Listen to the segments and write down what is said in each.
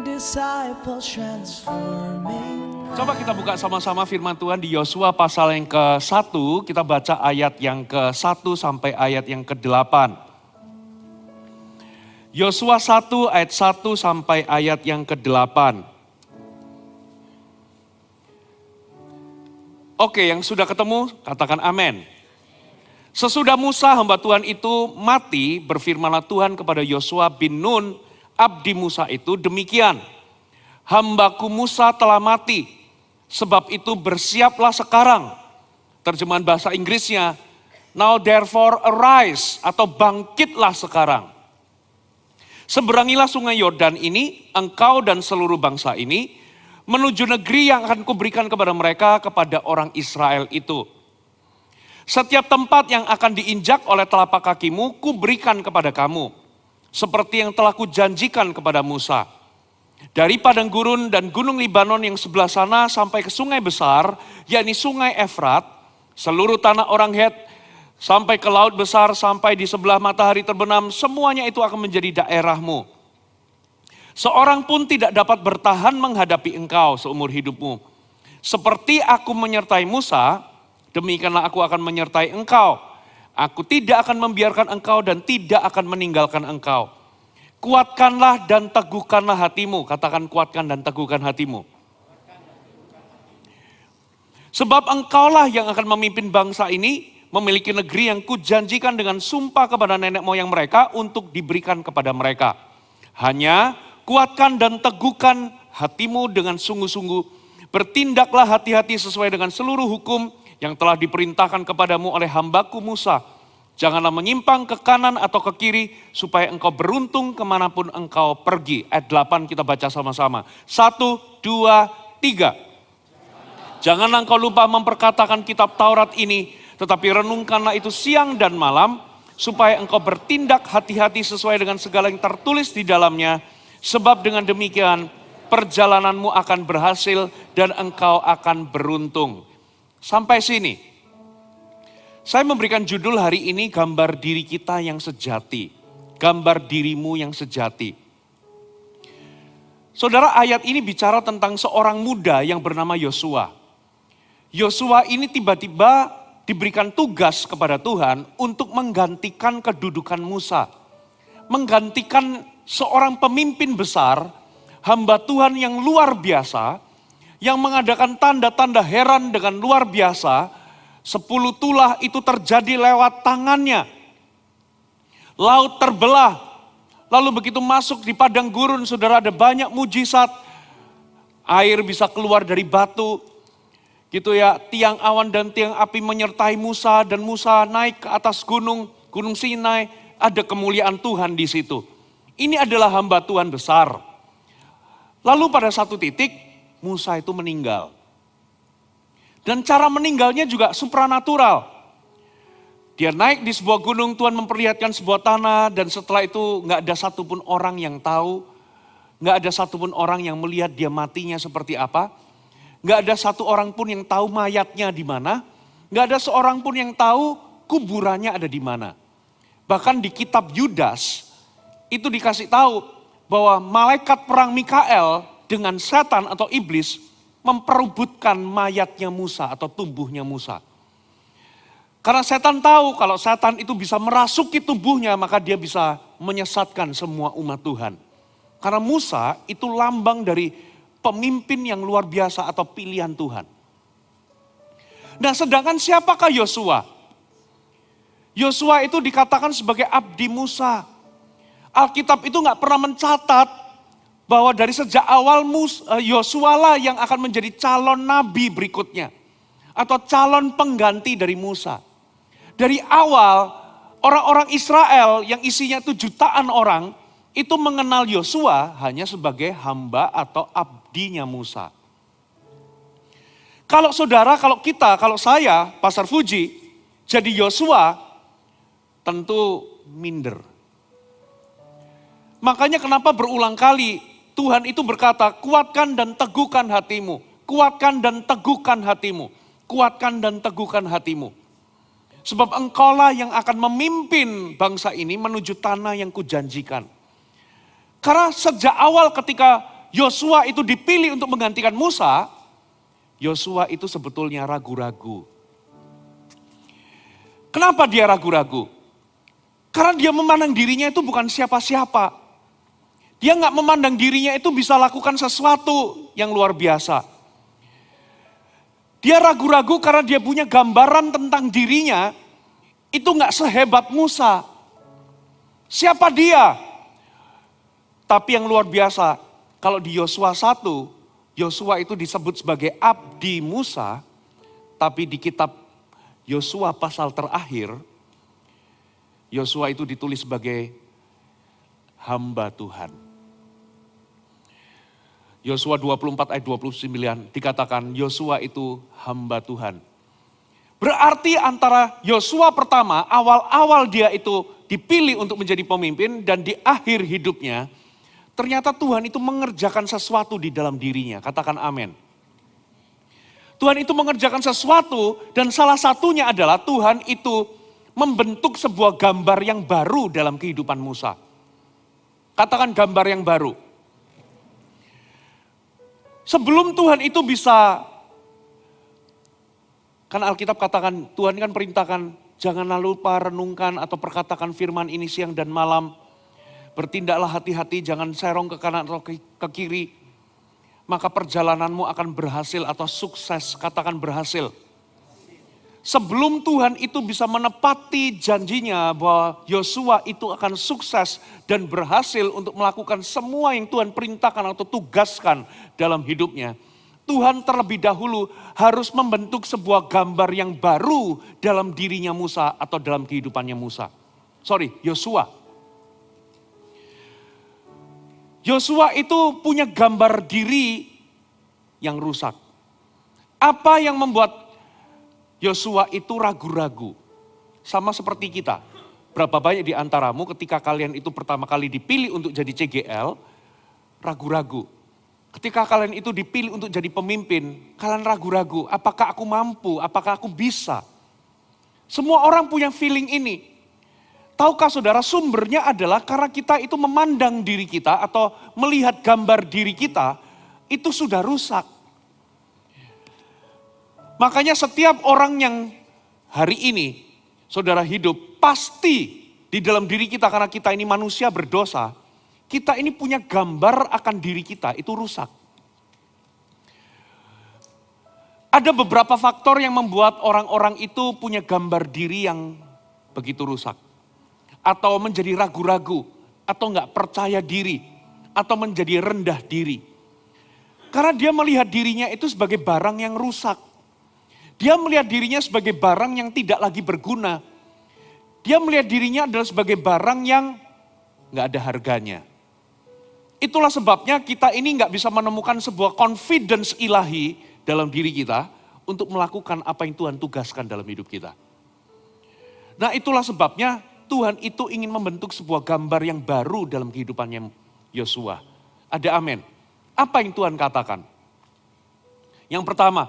disciples transforming. Coba kita buka sama-sama firman Tuhan di Yosua pasal yang ke-1, kita baca ayat yang ke-1 sampai ayat yang ke-8. Yosua 1 ayat 1 sampai ayat yang ke-8. Oke, yang sudah ketemu katakan amin. Sesudah Musa hamba Tuhan itu mati, berfirmanlah Tuhan kepada Yosua bin Nun, abdi Musa itu demikian. Hambaku Musa telah mati, sebab itu bersiaplah sekarang. Terjemahan bahasa Inggrisnya, now therefore arise atau bangkitlah sekarang. Seberangilah sungai Yordan ini, engkau dan seluruh bangsa ini, menuju negeri yang akan kuberikan kepada mereka, kepada orang Israel itu. Setiap tempat yang akan diinjak oleh telapak kakimu, kuberikan kepada kamu. Seperti yang telah kujanjikan kepada Musa. Dari padang gurun dan gunung Libanon yang sebelah sana sampai ke sungai besar, yakni sungai Efrat, seluruh tanah orang Het, sampai ke laut besar, sampai di sebelah matahari terbenam, semuanya itu akan menjadi daerahmu. Seorang pun tidak dapat bertahan menghadapi engkau seumur hidupmu. Seperti aku menyertai Musa, demikianlah aku akan menyertai engkau. Aku tidak akan membiarkan engkau dan tidak akan meninggalkan engkau. Kuatkanlah dan teguhkanlah hatimu. Katakan kuatkan dan teguhkan hatimu. Sebab engkaulah yang akan memimpin bangsa ini, memiliki negeri yang kujanjikan dengan sumpah kepada nenek moyang mereka untuk diberikan kepada mereka. Hanya kuatkan dan teguhkan hatimu dengan sungguh-sungguh. Bertindaklah hati-hati sesuai dengan seluruh hukum yang telah diperintahkan kepadamu oleh hambaku Musa. Janganlah menyimpang ke kanan atau ke kiri, supaya engkau beruntung kemanapun engkau pergi. Ayat 8 kita baca sama-sama. 1, 2, 3. Janganlah engkau lupa memperkatakan kitab Taurat ini, tetapi renungkanlah itu siang dan malam, supaya engkau bertindak hati-hati sesuai dengan segala yang tertulis di dalamnya. Sebab dengan demikian perjalananmu akan berhasil dan engkau akan beruntung. Sampai sini, saya memberikan judul hari ini gambar diri kita yang sejati. Gambar dirimu yang sejati. Saudara, ayat ini bicara tentang seorang muda yang bernama Yosua. Yosua ini tiba-tiba diberikan tugas kepada Tuhan untuk menggantikan kedudukan Musa. Menggantikan seorang pemimpin besar, hamba Tuhan yang luar biasa, yang mengadakan tanda-tanda heran dengan luar biasa. 10 tulah itu terjadi lewat tangannya. Laut terbelah. Lalu begitu masuk di padang gurun, saudara, ada banyak mujizat. Air bisa keluar dari batu. Gitu ya, tiang awan dan tiang api menyertai Musa, dan Musa naik ke atas gunung Sinai. Ada kemuliaan Tuhan di situ. Ini adalah hamba Tuhan besar. Lalu pada satu titik, Musa itu meninggal. Dan cara meninggalnya juga supranatural. Dia naik di sebuah gunung, Tuhan memperlihatkan sebuah tanah, dan setelah itu gak ada satupun orang yang tahu, gak ada satupun orang yang melihat dia matinya seperti apa, gak ada satu orang pun yang tahu mayatnya di mana, gak ada seorang pun yang tahu kuburannya ada di mana. Bahkan di kitab Yudas, itu dikasih tahu bahwa malaikat perang Mikael dengan setan atau iblis memperebutkan mayatnya Musa atau tubuhnya Musa. Karena setan tahu kalau setan itu bisa merasuki tubuhnya, maka dia bisa menyesatkan semua umat Tuhan. Karena Musa itu lambang dari pemimpin yang luar biasa atau pilihan Tuhan. Nah, sedangkan siapakah Yosua? Yosua itu dikatakan sebagai abdi Musa. Alkitab itu gak pernah mencatat bahwa dari sejak awal Yosua lah yang akan menjadi calon nabi berikutnya. Atau calon pengganti dari Musa. Dari awal orang-orang Israel yang isinya itu jutaan orang, itu mengenal Yosua hanya sebagai hamba atau abdinya Musa. Kalau saudara, kalau kita, kalau saya, Pastor Fuji, jadi Yosua, tentu minder. Makanya kenapa berulang kali Tuhan itu berkata, kuatkan dan teguhkan hatimu. Kuatkan dan teguhkan hatimu. Kuatkan dan teguhkan hatimu. Sebab engkaulah yang akan memimpin bangsa ini menuju tanah yang kujanjikan. Karena sejak awal ketika Yosua itu dipilih untuk menggantikan Musa, Yosua itu sebetulnya ragu-ragu. Kenapa dia ragu-ragu? Karena dia memandang dirinya itu bukan siapa-siapa. Dia nggak memandang dirinya itu bisa lakukan sesuatu yang luar biasa. Dia ragu-ragu karena dia punya gambaran tentang dirinya itu nggak sehebat Musa. Siapa dia? Tapi yang luar biasa, kalau di Yosua 1, Yosua itu disebut sebagai abdi Musa, tapi di kitab Yosua pasal terakhir, Yosua itu ditulis sebagai hamba Tuhan. Yosua 24 ayat 29 dikatakan Yosua itu hamba Tuhan. Berarti antara Yosua pertama, awal-awal dia itu dipilih untuk menjadi pemimpin dan di akhir hidupnya, ternyata Tuhan itu mengerjakan sesuatu di dalam dirinya. Katakan amin. Tuhan itu mengerjakan sesuatu dan salah satunya adalah Tuhan itu membentuk sebuah gambar yang baru dalam kehidupan Musa. Katakan gambar yang baru. Sebelum Tuhan itu bisa, kan Alkitab katakan, Tuhan kan perintahkan, janganlah lupa renungkan atau perkatakan firman ini siang dan malam. Bertindaklah hati-hati, jangan serong ke kanan atau ke kiri. Maka perjalananmu akan berhasil atau sukses, katakan berhasil. Sebelum Tuhan itu bisa menepati janjinya bahwa Yosua itu akan sukses dan berhasil untuk melakukan semua yang Tuhan perintahkan atau tugaskan dalam hidupnya. Tuhan terlebih dahulu harus membentuk sebuah gambar yang baru dalam dirinya Musa atau dalam kehidupannya Yosua. Yosua itu punya gambar diri yang rusak. Apa yang membuat Yosua itu ragu-ragu? Sama seperti kita. Berapa banyak di antaramu ketika kalian itu pertama kali dipilih untuk jadi CGL, ragu-ragu. Ketika kalian itu dipilih untuk jadi pemimpin, kalian ragu-ragu. Apakah aku mampu? Apakah aku bisa? Semua orang punya feeling ini. Tahukah saudara, sumbernya adalah karena kita itu memandang diri kita atau melihat gambar diri kita, itu sudah rusak. Makanya setiap orang yang hari ini, saudara hidup, pasti di dalam diri kita karena kita ini manusia berdosa, kita ini punya gambar akan diri kita, itu rusak. Ada beberapa faktor yang membuat orang-orang itu punya gambar diri yang begitu rusak. Atau menjadi ragu-ragu, atau enggak percaya diri, atau menjadi rendah diri. Karena dia melihat dirinya itu sebagai barang yang rusak. Dia melihat dirinya sebagai barang yang tidak lagi berguna. Dia melihat dirinya adalah sebagai barang yang enggak ada harganya. Itulah sebabnya kita ini enggak bisa menemukan sebuah confidence ilahi dalam diri kita untuk melakukan apa yang Tuhan tugaskan dalam hidup kita. Nah itulah sebabnya Tuhan itu ingin membentuk sebuah gambar yang baru dalam kehidupannya Yosua. Ada amin. Apa yang Tuhan katakan? Yang pertama,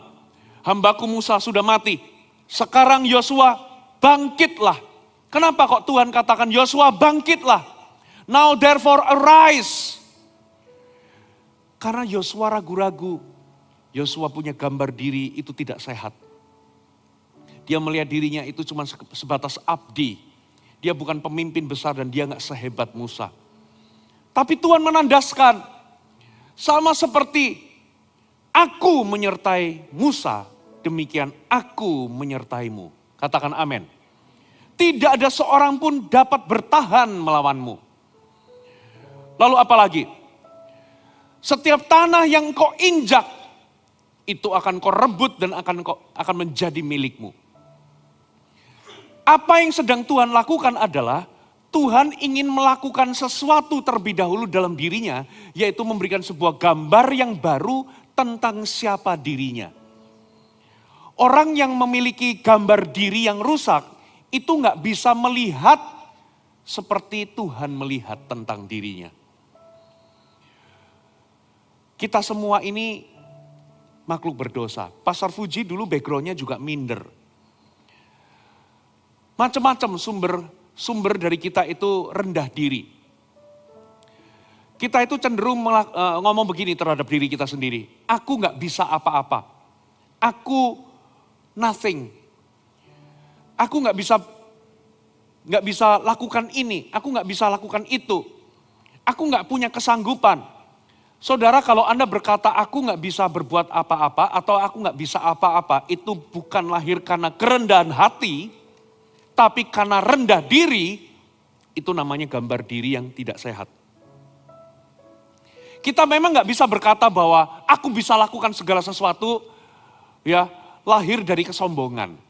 hambaku Musa sudah mati. Sekarang Yosua bangkitlah. Kenapa kok Tuhan katakan Yosua bangkitlah? Now therefore arise. Karena Yosua ragu-ragu. Yosua punya gambar diri itu tidak sehat. Dia melihat dirinya itu cuma sebatas abdi. Dia bukan pemimpin besar dan dia gak sehebat Musa. Tapi Tuhan menandaskan, sama seperti aku menyertai Musa, demikian aku menyertaimu. Katakan amin. Tidak ada seorang pun dapat bertahan melawanmu. Lalu apa lagi? Setiap tanah yang kau injak, itu akan kau rebut dan akan menjadi milikmu. Apa yang sedang Tuhan lakukan adalah Tuhan ingin melakukan sesuatu terlebih dahulu dalam dirinya, yaitu memberikan sebuah gambar yang baru tentang siapa dirinya. Orang yang memiliki gambar diri yang rusak, itu gak bisa melihat seperti Tuhan melihat tentang dirinya. Kita semua ini makhluk berdosa. Pastor Fuji dulu backgroundnya juga minder. Macam-macam sumber dari kita itu rendah diri. Kita itu cenderung ngomong begini terhadap diri kita sendiri. Aku nggak bisa apa-apa. Aku nothing. Aku nggak bisa lakukan ini. Aku nggak bisa lakukan itu. Aku nggak punya kesanggupan. Saudara, kalau Anda berkata aku nggak bisa berbuat apa-apa atau aku nggak bisa apa-apa, itu bukan lahir karena kerendahan hati, tapi karena rendah diri. Itu namanya gambar diri yang tidak sehat. Kita memang nggak bisa berkata bahwa aku bisa lakukan segala sesuatu, ya lahir dari kesombongan.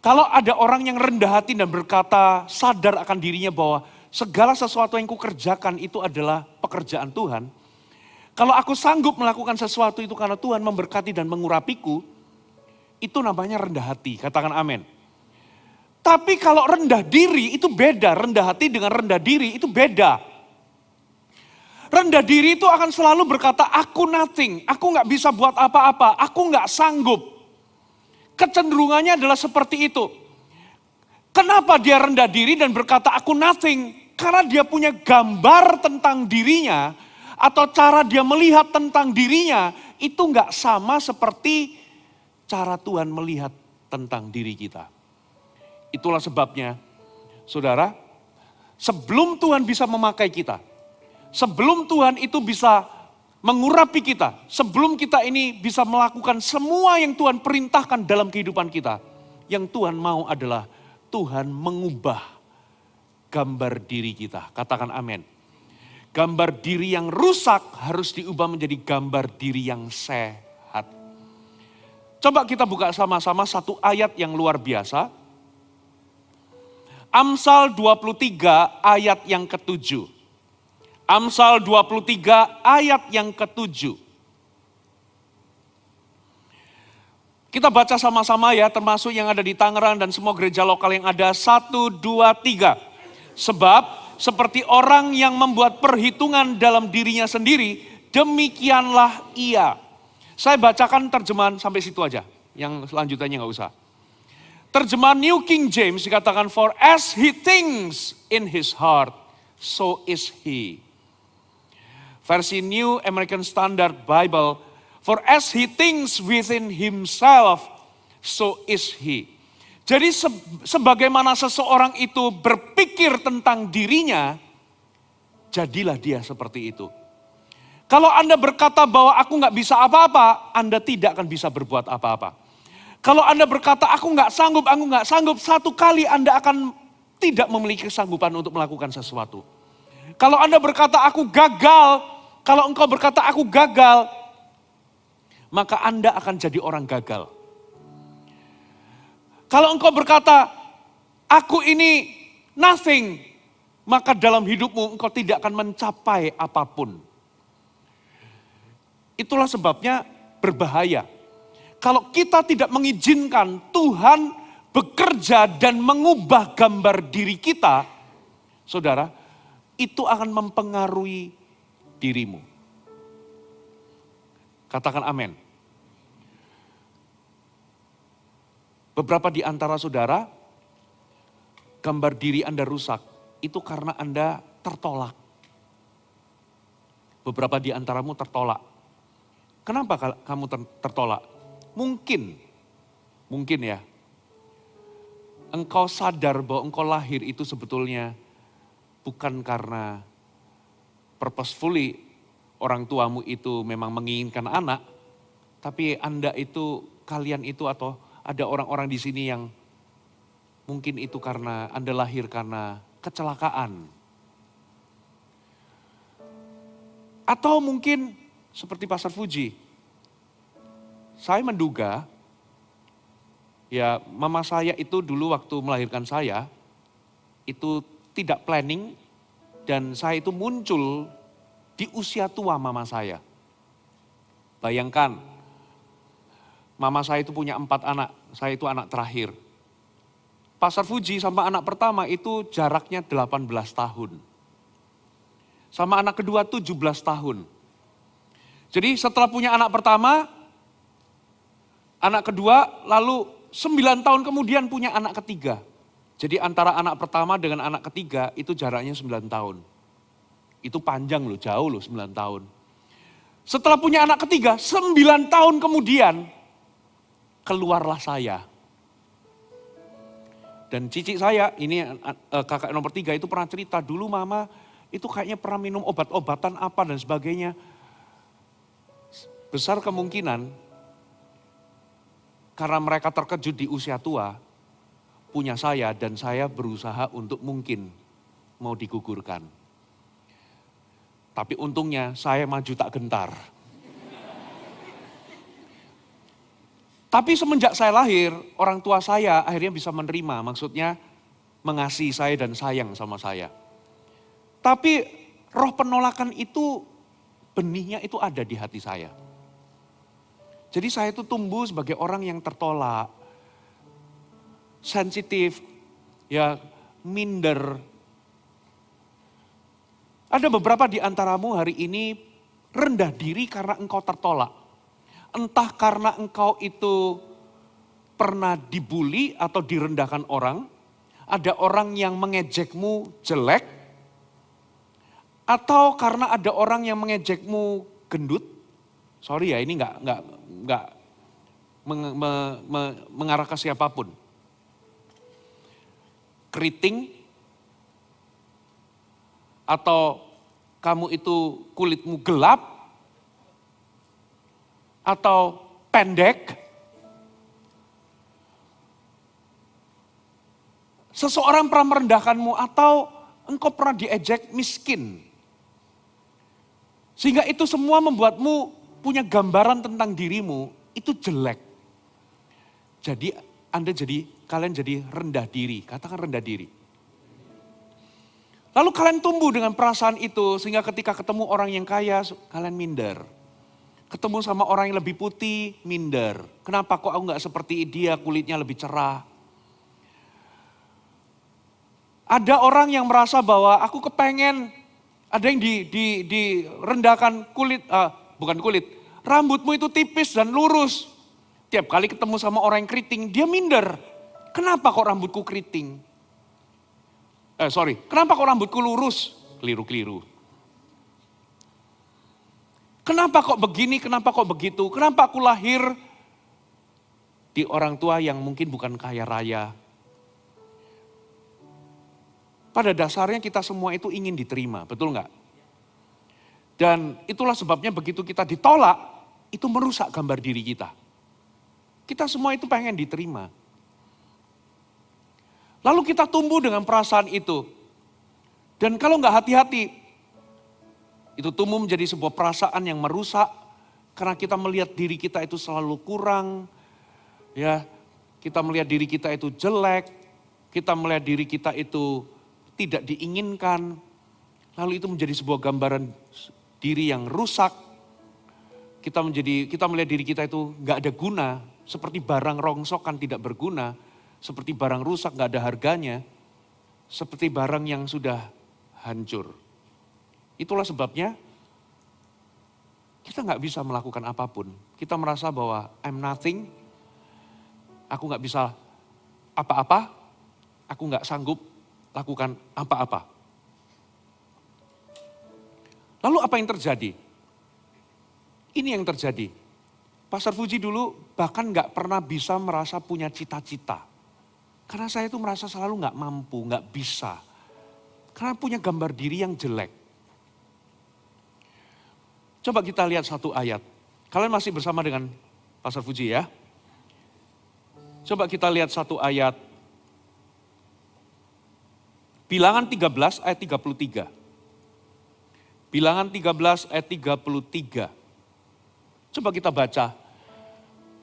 Kalau ada orang yang rendah hati dan berkata sadar akan dirinya bahwa segala sesuatu yang kukerjakan itu adalah pekerjaan Tuhan. Kalau aku sanggup melakukan sesuatu itu karena Tuhan memberkati dan mengurapiku, itu namanya rendah hati. Katakan amin. Tapi kalau rendah diri itu beda, rendah hati dengan rendah diri itu beda. Rendah diri itu akan selalu berkata, aku nothing, aku nggak bisa buat apa-apa, aku nggak sanggup. Kecenderungannya adalah seperti itu. Kenapa dia rendah diri dan berkata aku nothing? Karena dia punya gambar tentang dirinya, atau cara dia melihat tentang dirinya, itu nggak sama seperti cara Tuhan melihat tentang diri kita. Itulah sebabnya, saudara, sebelum Tuhan bisa memakai kita, sebelum Tuhan itu bisa mengurapi kita, sebelum kita ini bisa melakukan semua yang Tuhan perintahkan dalam kehidupan kita, yang Tuhan mau adalah Tuhan mengubah gambar diri kita. Katakan amin. Gambar diri yang rusak harus diubah menjadi gambar diri yang sehat. Coba kita buka sama-sama satu ayat yang luar biasa. Amsal 23 ayat yang ke-7. Amsal 23 ayat yang ke-7. Kita baca sama-sama ya, termasuk yang ada di Tangerang dan semua gereja lokal yang ada. 1, 2, 3. Sebab seperti orang yang membuat perhitungan dalam dirinya sendiri, demikianlah ia. Saya bacakan terjemahan sampai situ aja, yang selanjutnya nggak usah. Terjemahan New King James dikatakan, for as he thinks in his heart, so is he. Versi New American Standard Bible, for as he thinks within himself, so is he. Jadi sebagaimana seseorang itu berpikir tentang dirinya, jadilah dia seperti itu. Kalau Anda berkata bahwa aku nggak bisa apa-apa, Anda tidak akan bisa berbuat apa-apa. Kalau Anda berkata aku nggak sanggup, satu kali Anda akan tidak memiliki kesanggupan untuk melakukan sesuatu. Kalau Anda berkata aku gagal, kalau engkau berkata aku gagal, maka Anda akan jadi orang gagal. Kalau engkau berkata aku ini nothing, maka dalam hidupmu engkau tidak akan mencapai apapun. Itulah sebabnya berbahaya. Kalau kita tidak mengizinkan Tuhan bekerja dan mengubah gambar diri kita, saudara, itu akan mempengaruhi dirimu. Katakan amin. Beberapa di antara saudara, gambar diri Anda rusak, itu karena Anda tertolak. Beberapa di antaramu tertolak. Kenapa kamu tertolak? Mungkin ya, engkau sadar bahwa engkau lahir itu sebetulnya bukan karena purposefully orang tuamu itu memang menginginkan anak, tapi kalian itu atau ada orang-orang di sini yang mungkin itu karena Anda lahir karena kecelakaan. Atau mungkin seperti Pastor Fuji, saya menduga, ya mama saya itu dulu waktu melahirkan saya, itu tidak planning dan saya itu muncul di usia tua mama saya. Bayangkan, mama saya itu punya 4 anak, saya itu anak terakhir. Pastor Fuji sama anak pertama itu jaraknya 18 tahun. Sama anak kedua 17 tahun. Jadi setelah punya anak pertama, anak kedua, lalu 9 tahun kemudian punya anak ketiga. Jadi antara anak pertama dengan anak ketiga itu jaraknya 9 tahun. Itu panjang loh, jauh loh 9 tahun. Setelah punya anak ketiga, 9 tahun kemudian, keluarlah saya. Dan cici saya, ini kakak nomor 3 itu pernah cerita, dulu mama itu kayaknya pernah minum obat-obatan apa dan sebagainya. Besar kemungkinan, karena mereka terkejut di usia tua, punya saya dan saya berusaha untuk mungkin mau digugurkan. Tapi untungnya saya maju tak gentar. Tapi semenjak saya lahir, orang tua saya akhirnya bisa menerima, maksudnya mengasihi saya dan sayang sama saya. Tapi roh penolakan itu, benihnya itu ada di hati saya. Jadi saya itu tumbuh sebagai orang yang tertolak, sensitif, ya minder. Ada beberapa di antaramu hari ini rendah diri karena engkau tertolak. Entah karena engkau itu pernah dibully atau direndahkan orang, ada orang yang mengejekmu jelek, atau karena ada orang yang mengejekmu gendut. Sorry ya, ini nggak mengarah ke siapapun. Keriting, atau kamu itu kulitmu gelap, atau pendek. Seseorang pernah merendahkanmu atau engkau pernah diejek miskin. Sehingga itu semua membuatmu punya gambaran tentang dirimu itu jelek. Jadi kalian jadi rendah diri, katakan rendah diri. Lalu kalian tumbuh dengan perasaan itu sehingga ketika ketemu orang yang kaya kalian minder. Ketemu sama orang yang lebih putih, minder. Kenapa kok aku gak seperti dia, kulitnya lebih cerah. Ada orang yang merasa bahwa aku kepengen, ada yang direndahkan kulit, bukan kulit, rambutmu itu tipis dan lurus. Tiap kali ketemu sama orang yang keriting, dia minder. Kenapa kok rambutku keriting? Kenapa kok rambutku lurus? Keliru-keliru. Kenapa kok begini, kenapa kok begitu? Kenapa aku lahir di orang tua yang mungkin bukan kaya raya? Pada dasarnya kita semua itu ingin diterima, betul nggak? Dan itulah sebabnya begitu kita ditolak, itu merusak gambar diri kita. Kita semua itu pengen diterima. Lalu kita tumbuh dengan perasaan itu. Dan kalau nggak hati-hati, itu tumbuh menjadi sebuah perasaan yang merusak karena kita melihat diri kita itu selalu kurang, ya. Kita melihat diri kita itu jelek, kita melihat diri kita itu tidak diinginkan. Lalu itu menjadi sebuah gambaran diri yang rusak. Kita melihat diri kita itu nggak ada guna, seperti barang rongsokan tidak berguna, seperti barang rusak nggak ada harganya, seperti barang yang sudah hancur. Itulah sebabnya kita nggak bisa melakukan apapun. Kita merasa bahwa I'm nothing, aku nggak bisa apa-apa, aku nggak sanggup lakukan apa-apa. Lalu apa yang terjadi? Ini yang terjadi. Pastor Fuji dulu bahkan nggak pernah bisa merasa punya cita-cita. Karena saya itu merasa selalu nggak mampu, nggak bisa. Karena punya gambar diri yang jelek. Coba kita lihat satu ayat. Kalian masih bersama dengan Pastor Fuji ya. Coba kita lihat satu ayat. Bilangan 13 ayat 33. Bilangan 13 ayat 33. Coba kita baca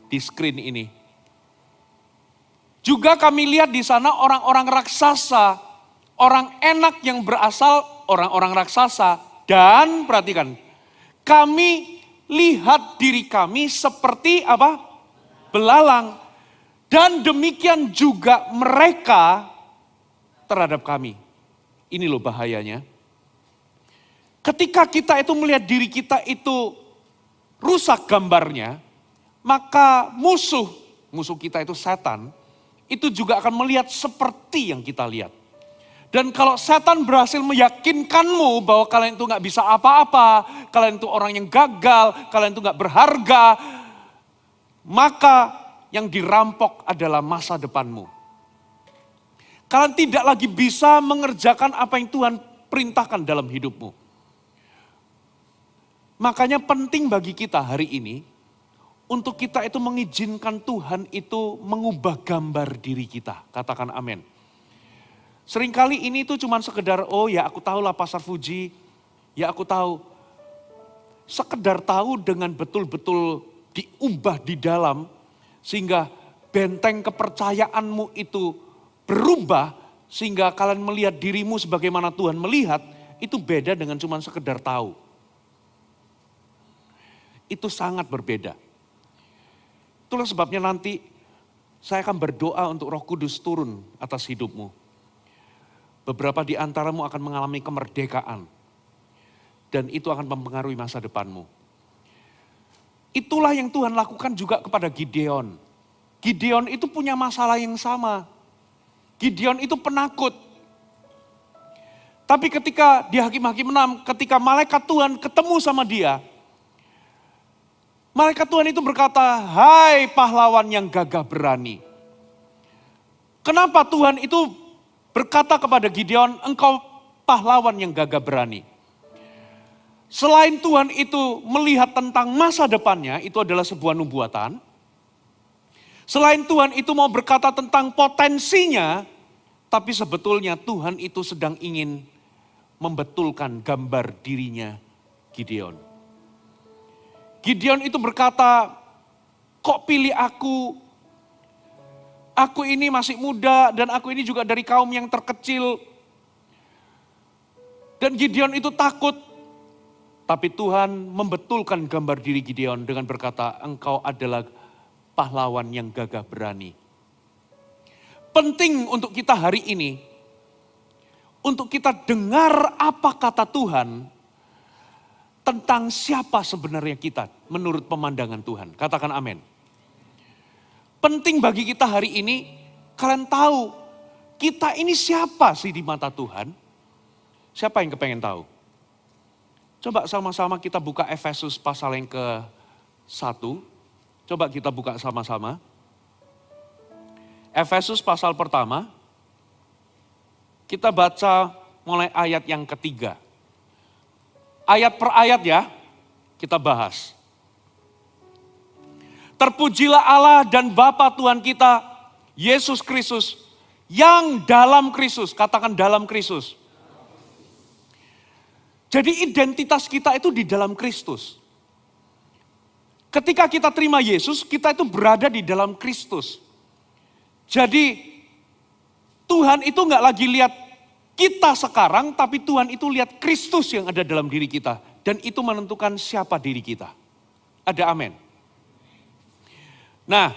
di screen ini. Juga kami lihat di sana orang-orang raksasa, orang enak yang berasal orang-orang raksasa. Dan perhatikan, kami lihat diri kami seperti apa? Belalang. Dan demikian juga mereka terhadap kami. Ini loh bahayanya. Ketika kita itu melihat diri kita itu rusak gambarnya, maka musuh kita itu setan, itu juga akan melihat seperti yang kita lihat. Dan kalau setan berhasil meyakinkanmu bahwa kalian itu nggak bisa apa-apa, kalian itu orang yang gagal, kalian itu nggak berharga, maka yang dirampok adalah masa depanmu. Kalian tidak lagi bisa mengerjakan apa yang Tuhan perintahkan dalam hidupmu. Makanya penting bagi kita hari ini, untuk kita itu mengizinkan Tuhan itu mengubah gambar diri kita. Katakan amin. Seringkali ini tuh cuman sekedar, oh ya aku tahu lah Pastor Fuji, ya aku tahu. Sekedar tahu dengan betul-betul diubah di dalam, sehingga benteng kepercayaanmu itu berubah, sehingga kalian melihat dirimu sebagaimana Tuhan melihat, itu beda dengan cuman sekedar tahu. Itu sangat berbeda. Itulah sebabnya nanti saya akan berdoa untuk Roh Kudus turun atas hidupmu. Beberapa di antaramu akan mengalami kemerdekaan. Dan itu akan mempengaruhi masa depanmu. Itulah yang Tuhan lakukan juga kepada Gideon. Gideon itu punya masalah yang sama. Gideon itu penakut. Tapi ketika di Hakim-Hakim 6, ketika malaikat Tuhan ketemu sama dia, malaikat Tuhan itu berkata, hai pahlawan yang gagah berani. Kenapa Tuhan itu berkata kepada Gideon, engkau pahlawan yang gagah berani. Selain Tuhan itu melihat tentang masa depannya, itu adalah sebuah nubuatan. Selain Tuhan itu mau berkata tentang potensinya, tapi sebetulnya Tuhan itu sedang ingin membetulkan gambar dirinya Gideon. Gideon itu berkata, kok pilih aku? Aku ini masih muda dan aku ini juga dari kaum yang terkecil. Dan Gideon itu takut. Tapi Tuhan membetulkan gambar diri Gideon dengan berkata, engkau adalah pahlawan yang gagah berani. Penting untuk kita hari ini, untuk kita dengar apa kata Tuhan tentang siapa sebenarnya kita menurut pemandangan Tuhan. Katakan amin. Penting bagi kita hari ini, kalian tahu kita ini siapa sih di mata Tuhan? Siapa yang kepengen tahu? Coba sama-sama kita buka Efesus pasal yang ke-1. Coba kita buka sama-sama. Efesus pasal pertama. Kita baca mulai ayat yang ketiga. Ayat per ayat ya, kita bahas. Terpujilah Allah dan Bapa Tuhan kita, Yesus Kristus, yang dalam Kristus, katakan dalam Kristus. Jadi identitas kita itu di dalam Kristus. Ketika kita terima Yesus, kita itu berada di dalam Kristus. Jadi Tuhan itu nggak lagi lihat kita sekarang, tapi Tuhan itu lihat Kristus yang ada dalam diri kita. Dan itu menentukan siapa diri kita. Ada amin. Nah,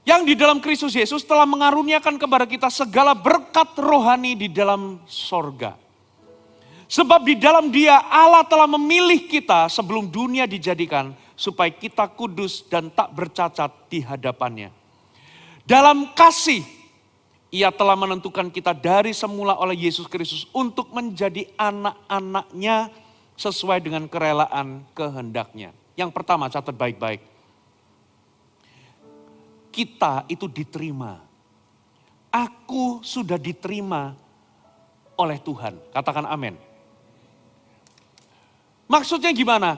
yang di dalam Kristus Yesus telah mengaruniakan kepada kita segala berkat rohani di dalam sorga. Sebab di dalam Dia Allah telah memilih kita sebelum dunia dijadikan supaya kita kudus dan tak bercacat di hadapannya. Dalam kasih Ia telah menentukan kita dari semula oleh Yesus Kristus untuk menjadi anak-anaknya sesuai dengan kerelaan kehendaknya. Yang pertama, catat baik-baik. Kita itu diterima. Aku sudah diterima oleh Tuhan. Katakan amin. Maksudnya gimana?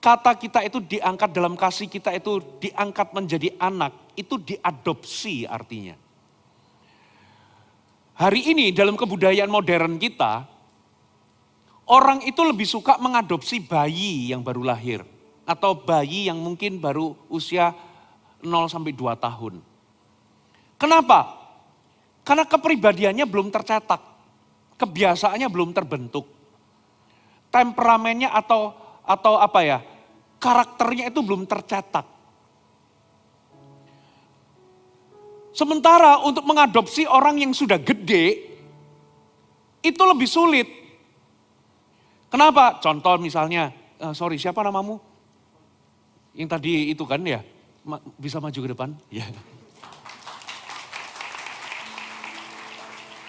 Kata kita itu diangkat dalam kasih, kita itu diangkat menjadi anak. Itu diadopsi artinya. Hari ini dalam kebudayaan modern kita, orang itu lebih suka mengadopsi bayi yang baru lahir. Atau bayi yang mungkin baru usia 0 sampai 2 tahun. Kenapa? Karena kepribadiannya belum tercetak. Kebiasaannya belum terbentuk. Temperamennya atau apa ya, karakternya itu belum tercetak. Sementara untuk mengadopsi orang yang sudah gede, itu lebih sulit. Kenapa? Contoh misalnya, sorry siapa namamu? Yang tadi itu kan ya, bisa maju ke depan? Ya.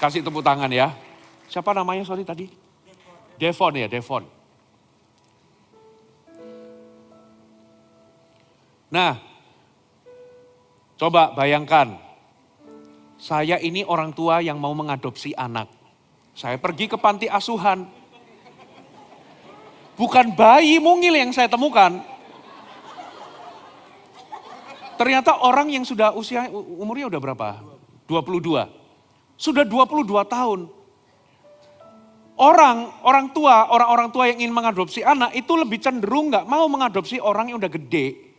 Kasih tepuk tangan ya. Siapa namanya sorry tadi? Devon ya, Devon. Nah, coba bayangkan. Saya ini orang tua yang mau mengadopsi anak. Saya pergi ke panti asuhan. Bukan bayi mungil yang saya temukan. Ternyata orang yang sudah umurnya udah berapa? 22. Sudah 22 tahun. Orang tua yang ingin mengadopsi anak itu lebih cenderung nggak mau mengadopsi orang yang udah gede.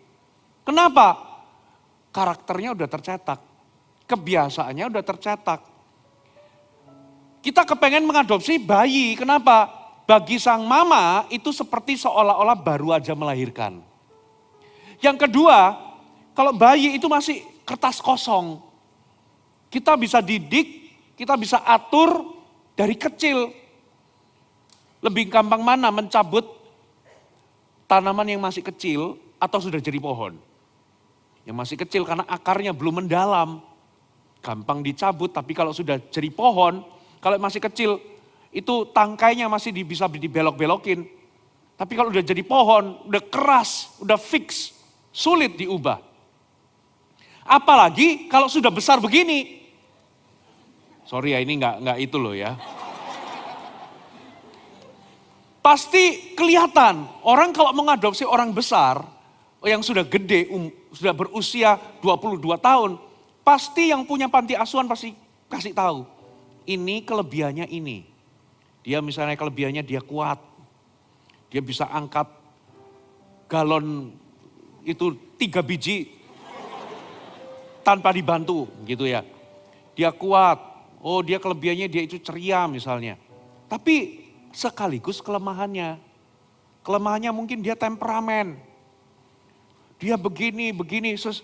Kenapa? Karakternya udah tercetak. Kebiasaannya udah tercetak. Kita kepengen mengadopsi bayi. Kenapa? Bagi sang mama itu seperti seolah-olah baru aja melahirkan. Yang kedua, kalau bayi itu masih kertas kosong. Kita bisa didik, kita bisa atur dari kecil. Lebih gampang mana mencabut tanaman yang masih kecil atau sudah jadi pohon? Yang masih kecil karena akarnya belum mendalam. Gampang dicabut, tapi kalau sudah jadi pohon, kalau masih kecil itu tangkainya masih bisa dibelok-belokin. Tapi kalau udah jadi pohon, udah keras, udah fix, sulit diubah. Apalagi kalau sudah besar begini. Sorry ya, ini nggak itu loh ya. Pasti kelihatan orang kalau mengadopsi orang besar yang sudah gede, sudah berusia 22 tahun, pasti yang punya panti asuhan pasti kasih tahu. Ini kelebihannya ini. Dia misalnya kelebihannya dia kuat. Dia bisa angkat galon itu 3 biji tanpa dibantu gitu ya. Dia kuat. Oh dia kelebihannya dia itu ceria misalnya. Tapi sekaligus kelemahannya. Kelemahannya mungkin dia temperamen. Dia begini,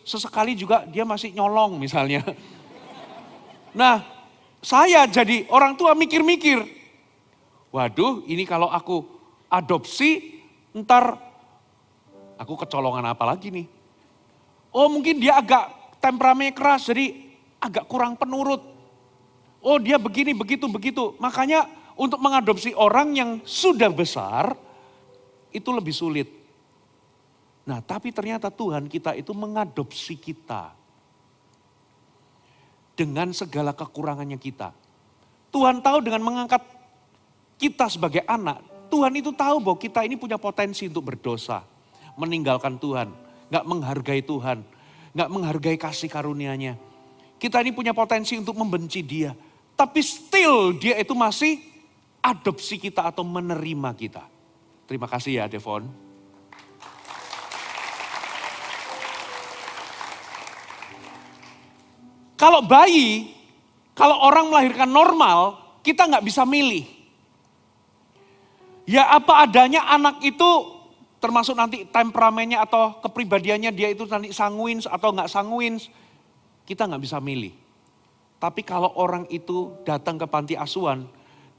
sesekali juga dia masih nyolong misalnya. Nah, saya jadi orang tua mikir-mikir. Waduh, ini kalau aku adopsi, ntar aku kecolongan apa lagi nih? Oh mungkin dia agak temperamennya keras, jadi agak kurang penurut. Oh dia begini, begitu. Makanya untuk mengadopsi orang yang sudah besar, itu lebih sulit. Nah tapi ternyata Tuhan kita itu mengadopsi kita. Dengan segala kekurangannya kita. Tuhan tahu dengan mengangkat kita sebagai anak, Tuhan itu tahu bahwa kita ini punya potensi untuk berdosa. Meninggalkan Tuhan, gak menghargai Tuhan, gak menghargai kasih karunia-Nya. Kita ini punya potensi untuk membenci Dia. Tapi still dia itu masih adopsi kita atau menerima kita. Terima kasih ya Devon. Kalau bayi, kalau orang melahirkan normal, kita nggak bisa milih. Ya apa adanya anak itu termasuk nanti temperamennya atau kepribadiannya dia itu nanti sanguin atau nggak sanguin, kita nggak bisa milih. Tapi kalau orang itu datang ke panti asuhan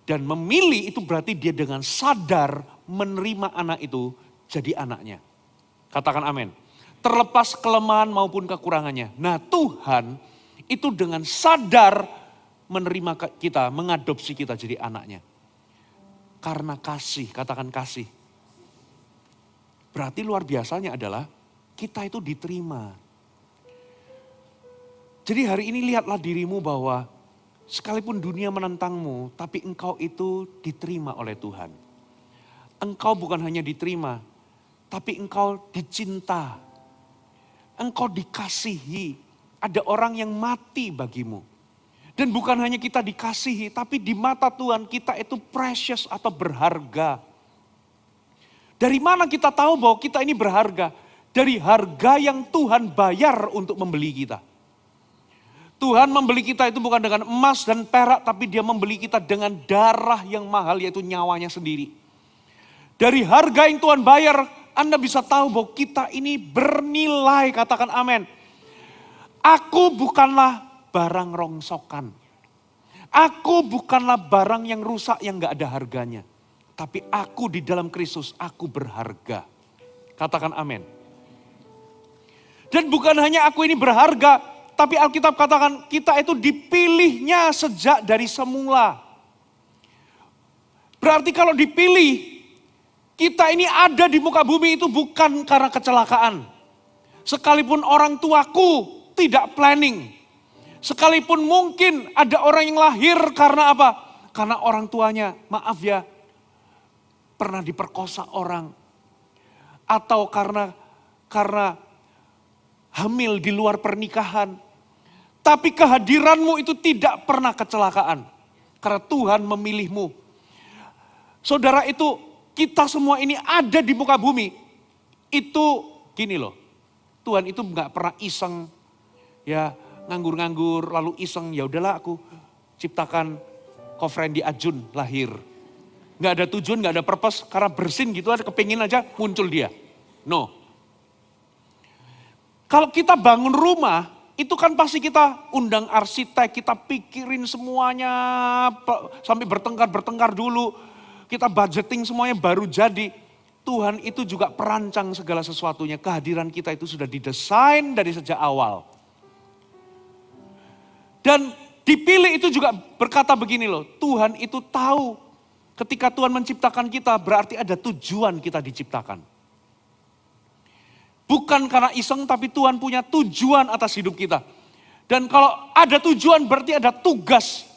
dan memilih itu berarti dia dengan sadar menerima anak itu jadi anaknya. Katakan amin. Terlepas kelemahan maupun kekurangannya. Nah Tuhan itu dengan sadar menerima kita, mengadopsi kita jadi anaknya. Karena kasih, katakan kasih. Berarti luar biasanya adalah kita itu diterima. Jadi hari ini lihatlah dirimu bahwa sekalipun dunia menentangmu, tapi engkau itu diterima oleh Tuhan. Engkau bukan hanya diterima, tapi engkau dicinta. Engkau dikasihi. Ada orang yang mati bagimu. Dan bukan hanya kita dikasihi, tapi di mata Tuhan kita itu precious atau berharga. Dari mana kita tahu bahwa kita ini berharga? Dari harga yang Tuhan bayar untuk membeli kita. Tuhan membeli kita itu bukan dengan emas dan perak, tapi dia membeli kita dengan darah yang mahal, yaitu nyawanya sendiri. Dari harga yang Tuhan bayar, Anda bisa tahu bahwa kita ini bernilai, katakan amin. Aku bukanlah barang rongsokan. Aku bukanlah barang yang rusak yang gak ada harganya. Tapi aku di dalam Kristus, aku berharga. Katakan amin. Dan bukan hanya aku ini berharga, tapi Alkitab katakan kita itu dipilihnya sejak dari semula. Berarti kalau dipilih, kita ini ada di muka bumi itu bukan karena kecelakaan. Sekalipun orang tuaku tidak planning. Sekalipun mungkin ada orang yang lahir karena apa? Karena orang tuanya, maaf ya, pernah diperkosa orang. Atau karena hamil di luar pernikahan. Tapi kehadiranmu itu tidak pernah kecelakaan. Karena Tuhan memilihmu. Saudara itu, kita semua ini ada di muka bumi. Itu gini loh. Tuhan itu gak pernah iseng. Ya nganggur-nganggur lalu iseng. Ya udahlah aku ciptakan Kofrendi Ajun lahir. Gak ada tujuan, gak ada purpose. Karena bersin gitu ada kepingin aja muncul dia. No. Kalau kita bangun rumah, itu kan pasti kita undang arsitek, kita pikirin semuanya, sampai bertengkar dulu. Kita budgeting semuanya baru jadi. Tuhan itu juga perancang segala sesuatunya. Kehadiran kita itu sudah didesain dari sejak awal. Dan dipilih itu juga berkata begini loh, Tuhan itu tahu ketika Tuhan menciptakan kita berarti ada tujuan kita diciptakan. Bukan karena iseng, tapi Tuhan punya tujuan atas hidup kita. Dan kalau ada tujuan berarti ada tugas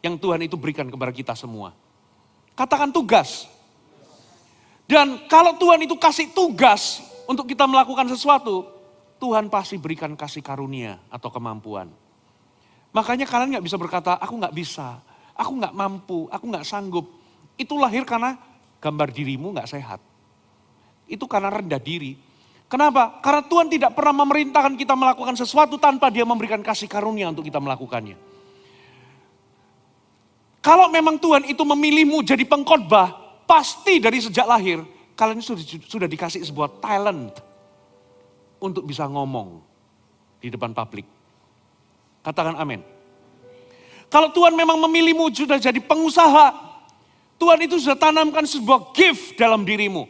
yang Tuhan itu berikan kepada kita semua. Katakan tugas. Dan kalau Tuhan itu kasih tugas untuk kita melakukan sesuatu, Tuhan pasti berikan kasih karunia atau kemampuan. Makanya kalian gak bisa berkata, aku gak bisa, aku gak mampu, aku gak sanggup. Itu lahir karena gambar dirimu gak sehat. Itu karena rendah diri. Kenapa? Karena Tuhan tidak pernah memerintahkan kita melakukan sesuatu tanpa Dia memberikan kasih karunia untuk kita melakukannya. Kalau memang Tuhan itu memilihmu jadi pengkhotbah, pasti dari sejak lahir kalian sudah dikasih sebuah talent untuk bisa ngomong di depan publik. Katakan amin. Kalau Tuhan memang memilihmu sudah jadi pengusaha, Tuhan itu sudah tanamkan sebuah gift dalam dirimu.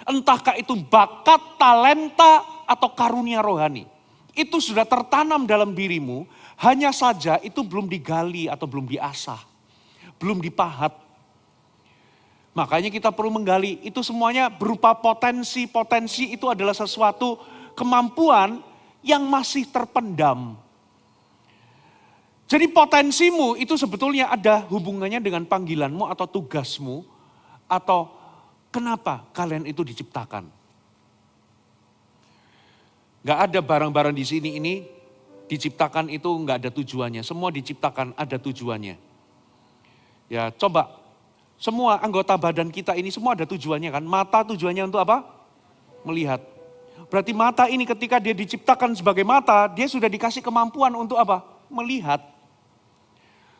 Entahkah itu bakat, talenta, atau karunia rohani. Itu sudah tertanam dalam dirimu, hanya saja itu belum digali atau belum diasah. Belum dipahat. Makanya kita perlu menggali, itu semuanya berupa potensi. Potensi itu adalah sesuatu kemampuan yang masih terpendam. Jadi potensimu itu sebetulnya ada hubungannya dengan panggilanmu atau tugasmu, atau kenapa kalian itu diciptakan? Gak ada barang-barang di sini ini diciptakan itu gak ada tujuannya. Semua diciptakan ada tujuannya. Ya coba, semua anggota badan kita ini semua ada tujuannya kan. Mata tujuannya untuk apa? Melihat. Berarti mata ini ketika dia diciptakan sebagai mata, dia sudah dikasih kemampuan untuk apa? Melihat.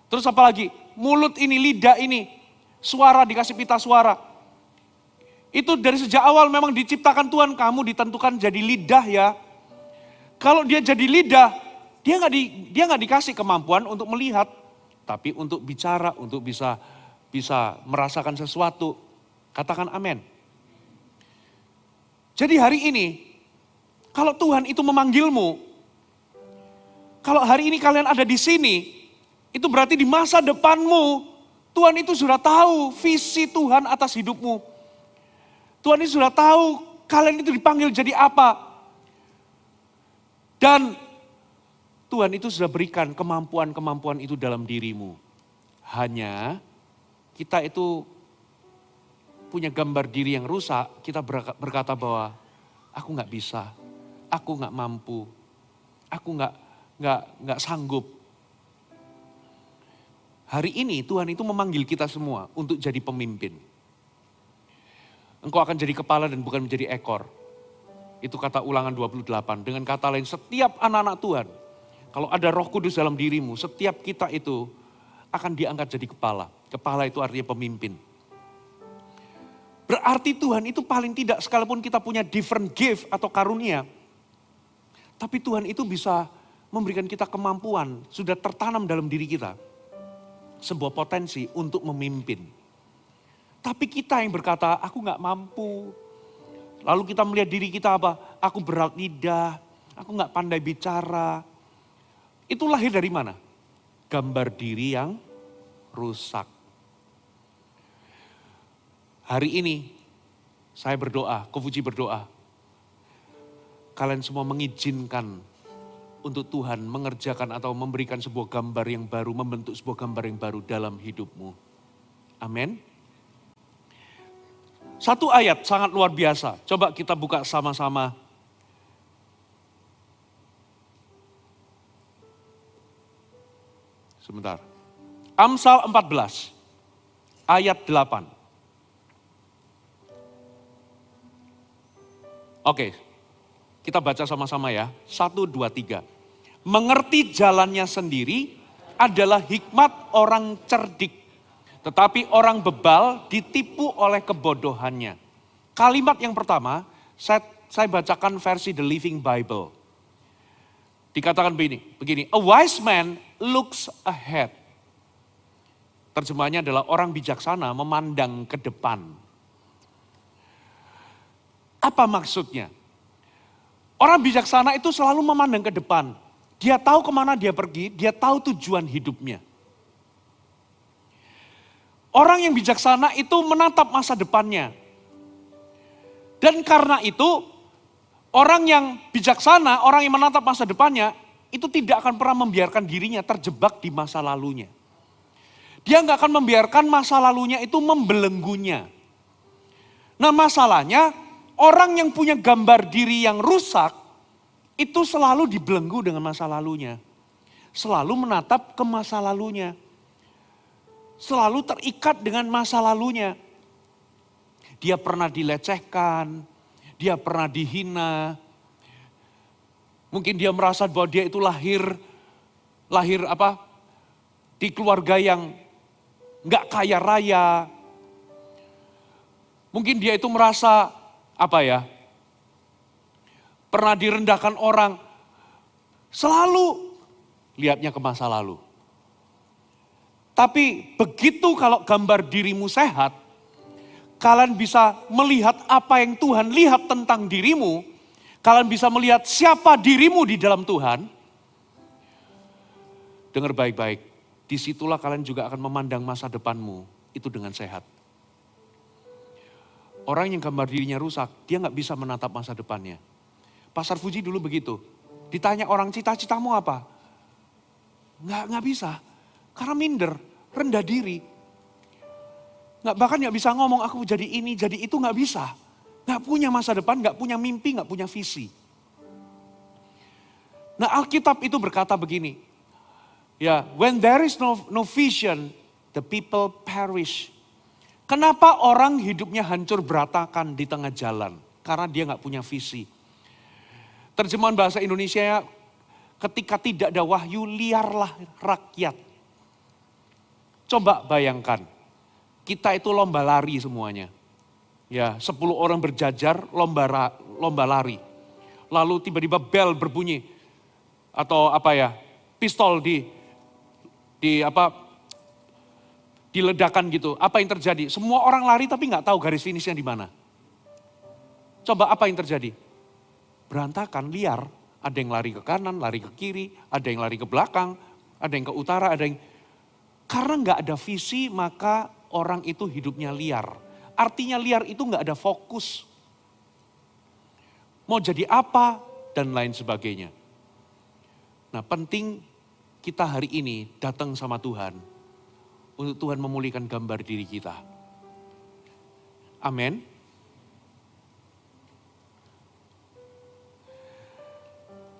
Terus apa lagi? Mulut ini, lidah ini, suara dikasih pita suara. Itu dari sejak awal memang diciptakan Tuhan, kamu ditentukan jadi lidah ya. Kalau dia jadi lidah, dia nggak dikasih kemampuan untuk melihat, tapi untuk bicara, untuk bisa merasakan sesuatu. Katakan amin. Jadi hari ini, kalau Tuhan itu memanggilmu, kalau hari ini kalian ada di sini, itu berarti di masa depanmu, Tuhan itu sudah tahu visi Tuhan atas hidupmu. Tuhan itu sudah tahu kalian itu dipanggil jadi apa. Dan Tuhan itu sudah berikan kemampuan-kemampuan itu dalam dirimu. Hanya kita itu punya gambar diri yang rusak, kita berkata bahwa aku gak bisa, aku gak mampu, aku gak sanggup. Hari ini Tuhan itu memanggil kita semua untuk jadi pemimpin. Engkau akan jadi kepala dan bukan menjadi ekor. Itu kata Ulangan 28. Dengan kata lain, setiap anak-anak Tuhan, kalau ada Roh Kudus dalam dirimu, setiap kita itu akan diangkat jadi kepala. Kepala itu artinya pemimpin. Berarti Tuhan itu paling tidak, sekalipun kita punya different gift atau karunia, tapi Tuhan itu bisa memberikan kita kemampuan, sudah tertanam dalam diri kita. Sebuah potensi untuk memimpin. Tapi kita yang berkata, aku gak mampu. Lalu kita melihat diri kita apa? Aku berat lidah, aku gak pandai bicara, itu lahir dari mana? Gambar diri yang rusak. Hari ini saya berdoa, Kofuji berdoa. Kalian semua mengizinkan untuk Tuhan mengerjakan atau memberikan sebuah gambar yang baru, membentuk sebuah gambar yang baru dalam hidupmu. Amin. Satu ayat sangat luar biasa. Coba kita buka sama-sama. Sebentar. Amsal 14 ayat 8. Oke, kita baca sama-sama ya. 1, 2, 3. Mengerti jalannya sendiri adalah hikmat orang cerdik. Tetapi orang bebal ditipu oleh kebodohannya. Kalimat yang pertama, saya bacakan versi The Living Bible. Dikatakan begini, a wise man looks ahead. Terjemahannya adalah orang bijaksana memandang ke depan. Apa maksudnya? Orang bijaksana itu selalu memandang ke depan. Dia tahu kemana dia pergi, dia tahu tujuan hidupnya. Orang yang bijaksana itu menatap masa depannya. Dan karena itu, orang yang bijaksana, orang yang menatap masa depannya, itu tidak akan pernah membiarkan dirinya terjebak di masa lalunya. Dia nggak akan membiarkan masa lalunya itu membelenggunya. Nah masalahnya, orang yang punya gambar diri yang rusak, itu selalu dibelenggu dengan masa lalunya. Selalu menatap ke masa lalunya. Selalu terikat dengan masa lalunya. Dia pernah dilecehkan, dia pernah dihina. Mungkin dia merasa bahwa dia itu lahir di keluarga yang nggak kaya raya. Mungkin dia itu merasa pernah direndahkan orang. Selalu lihatnya ke masa lalu. Tapi begitu kalau gambar dirimu sehat, kalian bisa melihat apa yang Tuhan lihat tentang dirimu, kalian bisa melihat siapa dirimu di dalam Tuhan. Dengar baik-baik, disitulah kalian juga akan memandang masa depanmu itu dengan sehat. Orang yang gambar dirinya rusak, dia gak bisa menatap masa depannya. Pastor Fuji dulu begitu, ditanya orang cita-citamu apa? Gak bisa, karena minder, rendah diri. Bahkan gak bisa ngomong aku jadi ini, jadi itu gak bisa. Gak punya masa depan, gak punya mimpi, gak punya visi. Nah Alkitab itu berkata begini, ya, when there is no vision, the people perish. Kenapa orang hidupnya hancur berantakan di tengah jalan? Karena dia gak punya visi. Terjemahan bahasa Indonesia, ketika tidak ada wahyu, liarlah rakyat. Coba bayangkan, kita itu lomba lari semuanya. Ya, 10 orang berjajar lomba lari. Lalu tiba-tiba bel berbunyi atau pistol diledakan gitu. Apa yang terjadi? Semua orang lari tapi nggak tahu garis finishnya di mana. Coba apa yang terjadi? Berantakan, liar. Ada yang lari ke kanan, lari ke kiri, ada yang lari ke belakang, ada yang ke utara, ada yang... Karena nggak ada visi, maka orang itu hidupnya liar. Artinya liar itu nggak ada fokus. Mau jadi apa dan lain sebagainya. Nah penting kita hari ini datang sama Tuhan. Untuk Tuhan memulihkan gambar diri kita. Amin.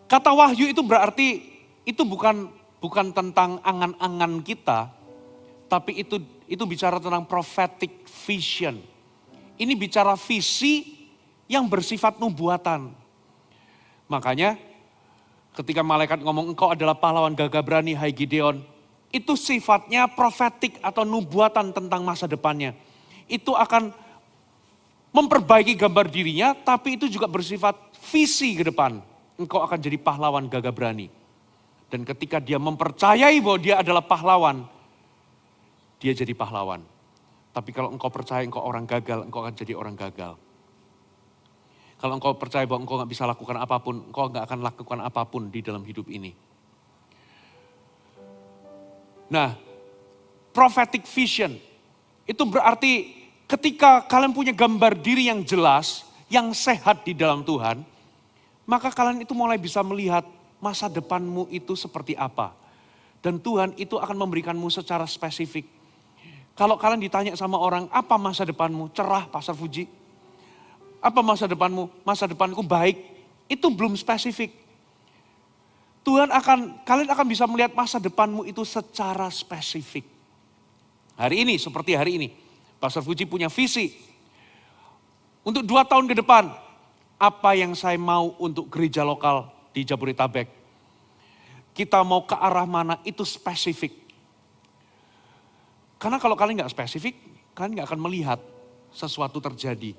Kata wahyu itu berarti itu bukan tentang angan-angan kita. Tapi itu bicara tentang prophetic vision. Ini bicara visi yang bersifat nubuatan. Makanya ketika malaikat ngomong engkau adalah pahlawan gagah berani hai Gideon. Itu sifatnya profetik atau nubuatan tentang masa depannya. Itu akan memperbaiki gambar dirinya tapi itu juga bersifat visi ke depan. Engkau akan jadi pahlawan gagah berani. Dan ketika dia mempercayai bahwa dia adalah pahlawan, dia jadi pahlawan. Tapi kalau engkau percaya engkau orang gagal, engkau akan jadi orang gagal. Kalau engkau percaya bahwa engkau gak bisa lakukan apapun, engkau gak akan lakukan apapun di dalam hidup ini. Nah, prophetic vision itu berarti ketika kalian punya gambar diri yang jelas, yang sehat di dalam Tuhan, maka kalian itu mulai bisa melihat masa depanmu itu seperti apa. Dan Tuhan itu akan memberikanmu secara spesifik. Kalau kalian ditanya sama orang, apa masa depanmu? Cerah, Pastor Fuji. Apa masa depanmu? Masa depanku baik. Itu belum spesifik. Kalian akan bisa melihat masa depanmu itu secara spesifik. Hari ini, seperti hari ini. Pastor Fuji punya visi. Untuk 2 tahun ke depan, apa yang saya mau untuk gereja lokal di Jabodetabek. Kita mau ke arah mana itu spesifik. Karena kalau kalian gak spesifik, kalian gak akan melihat sesuatu terjadi.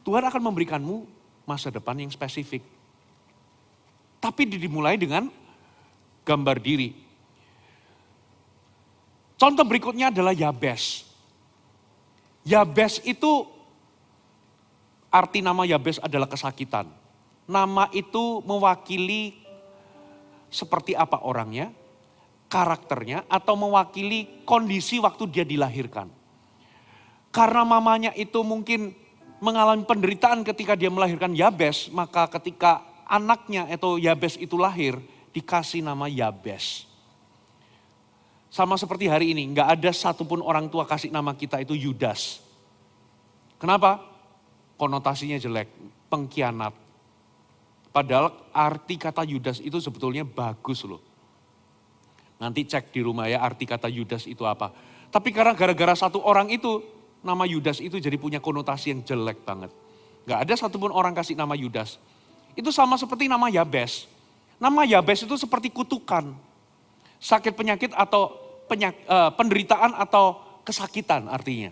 Tuhan akan memberikanmu masa depan yang spesifik. Tapi dimulai dengan gambar diri. Contoh berikutnya adalah Yabes. Yabes itu, arti nama Yabes adalah kesakitan. Nama itu mewakili seperti apa orangnya, karakternya, atau mewakili kondisi waktu dia dilahirkan. Karena mamanya itu mungkin mengalami penderitaan ketika dia melahirkan Yabes, maka ketika anaknya atau Yabes itu lahir, dikasih nama Yabes. Sama seperti hari ini, nggak ada satupun orang tua kasih nama kita itu Yudas. Kenapa? Konotasinya jelek, pengkhianat. Padahal arti kata Yudas itu sebetulnya bagus loh. Nanti cek di rumah ya arti kata Yudas itu apa. Tapi karena gara-gara satu orang itu, nama Yudas itu jadi punya konotasi yang jelek banget. Nggak ada satupun orang kasih nama Yudas. Itu sama seperti nama Yabes. Nama Yabes itu seperti kutukan. Sakit penyakit atau penderitaan atau kesakitan artinya.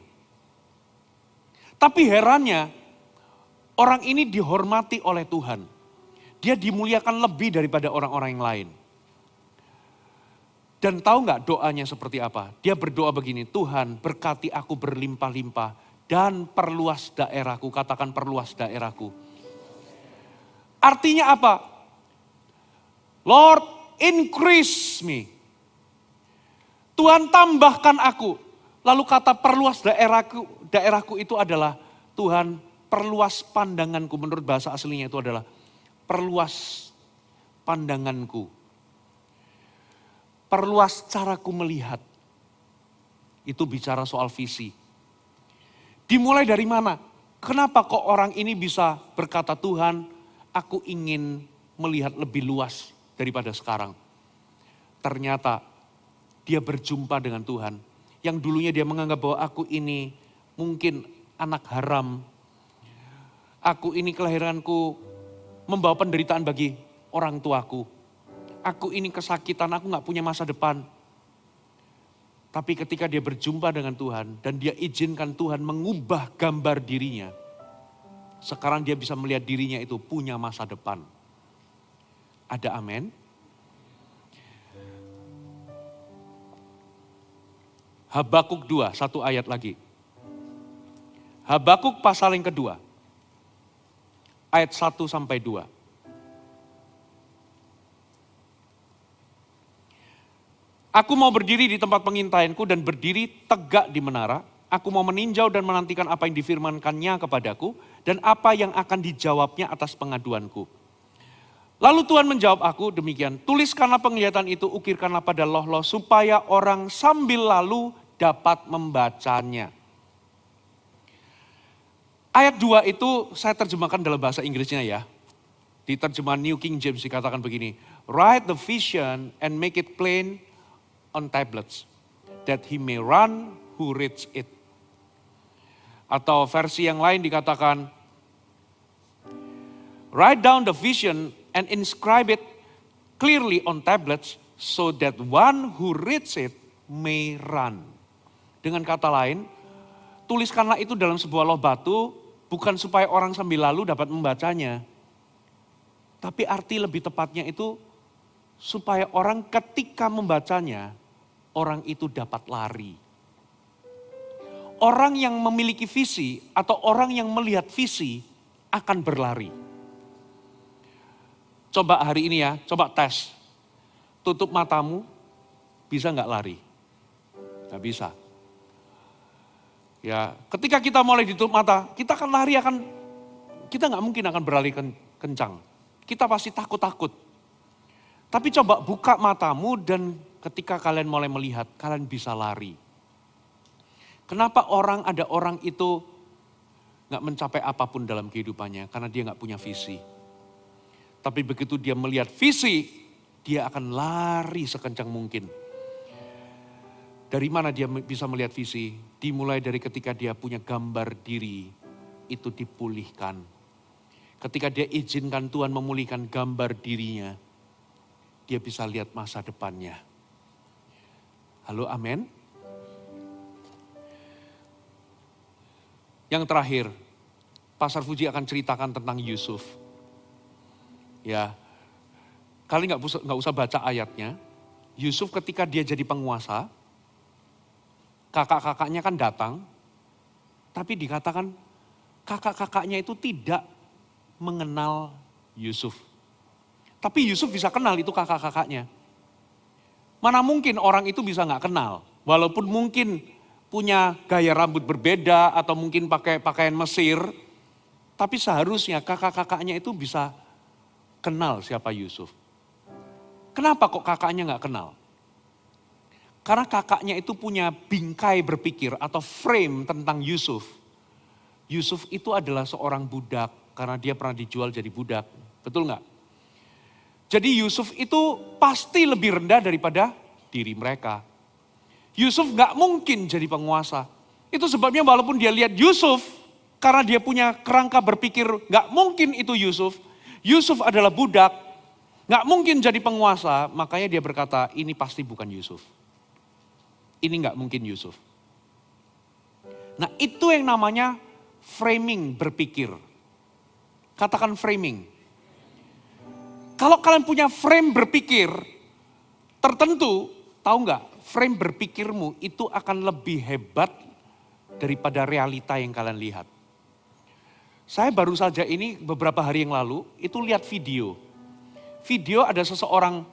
Tapi herannya, orang ini dihormati oleh Tuhan. Dia dimuliakan lebih daripada orang-orang yang lain. Dan tahu nggak doanya seperti apa? Dia berdoa begini, Tuhan berkati aku berlimpah-limpah dan perluas daerahku. Katakan perluas daerahku. Artinya apa? Lord, increase me. Tuhan tambahkan aku. Lalu kata perluas daerahku itu adalah Tuhan perluas pandanganku. Menurut bahasa aslinya itu adalah perluas pandanganku. Perluas caraku melihat. Itu bicara soal visi. Dimulai dari mana? Kenapa kok orang ini bisa berkata Tuhan, aku ingin melihat lebih luas daripada sekarang. Ternyata dia berjumpa dengan Tuhan. Yang dulunya dia menganggap bahwa aku ini mungkin anak haram. Aku ini kelahiranku membawa penderitaan bagi orang tuaku. Aku ini kesakitan, aku gak punya masa depan. Tapi ketika dia berjumpa dengan Tuhan dan dia izinkan Tuhan mengubah gambar dirinya. Sekarang dia bisa melihat dirinya itu punya masa depan. Ada amin? Habakuk 2, satu ayat lagi. Habakuk pasal yang kedua. Ayat 1 sampai 2. Aku mau berdiri di tempat pengintaianku dan berdiri tegak di menara. Aku mau meninjau dan menantikan apa yang difirmankannya kepadaku dan apa yang akan dijawabnya atas pengaduanku. Lalu Tuhan menjawab aku demikian, tuliskanlah penglihatan itu, ukirkanlah pada loh-loh supaya orang sambil lalu dapat membacanya. Ayat 2 itu saya terjemahkan dalam bahasa Inggrisnya ya. Di terjemahan New King James dikatakan begini, write the vision and make it plain on tablets, that he may run who reads it. Atau versi yang lain dikatakan, write down the vision and inscribe it clearly on tablets, so that one who reads it may run. Dengan kata lain, tuliskanlah itu dalam sebuah loh batu, bukan supaya orang sambil lalu dapat membacanya. Tapi arti lebih tepatnya itu, supaya orang ketika membacanya, orang itu dapat lari. Orang yang memiliki visi atau orang yang melihat visi akan berlari. Coba hari ini ya, coba tes. Tutup matamu, bisa nggak lari? Nggak bisa. Ya, ketika kita mulai ditutup mata, kita akan lari kita nggak mungkin akan berlari kencang. Kita pasti takut-takut. Tapi coba buka matamu dan ketika kalian mulai melihat, kalian bisa lari. Kenapa ada orang itu nggak mencapai apapun dalam kehidupannya? Karena dia nggak punya visi. Tapi begitu dia melihat visi, dia akan lari sekencang mungkin. Dari mana dia bisa melihat visi? Dimulai dari ketika dia punya gambar diri, itu dipulihkan. Ketika dia izinkan Tuhan memulihkan gambar dirinya, dia bisa lihat masa depannya. Halo, amin. Yang terakhir, Pastor Fuji akan ceritakan tentang Yusuf. Ya, kali nggak usah baca ayatnya. Yusuf ketika dia jadi penguasa, kakak-kakaknya kan datang, tapi dikatakan kakak-kakaknya itu tidak mengenal Yusuf. Tapi Yusuf bisa kenal itu kakak-kakaknya. Mana mungkin orang itu bisa nggak kenal, walaupun mungkin punya gaya rambut berbeda atau mungkin pakai pakaian Mesir, tapi seharusnya kakak-kakaknya itu bisa kenal siapa Yusuf. Kenapa kok kakaknya nggak kenal? Karena kakaknya itu punya bingkai berpikir atau frame tentang Yusuf. Yusuf itu adalah seorang budak karena dia pernah dijual jadi budak. Betul nggak? Jadi Yusuf itu pasti lebih rendah daripada diri mereka. Yusuf nggak mungkin jadi penguasa. Itu sebabnya walaupun dia lihat Yusuf, karena dia punya kerangka berpikir nggak mungkin itu Yusuf. Yusuf adalah budak, nggak mungkin jadi penguasa. Makanya dia berkata ini pasti bukan Yusuf. Ini nggak mungkin Yusuf. Nah itu yang namanya framing berpikir. Katakan framing. Kalau kalian punya frame berpikir tertentu, tahu nggak? Frame berpikirmu itu akan lebih hebat daripada realita yang kalian lihat. Saya baru saja ini beberapa hari yang lalu itu lihat video. Video ada seseorang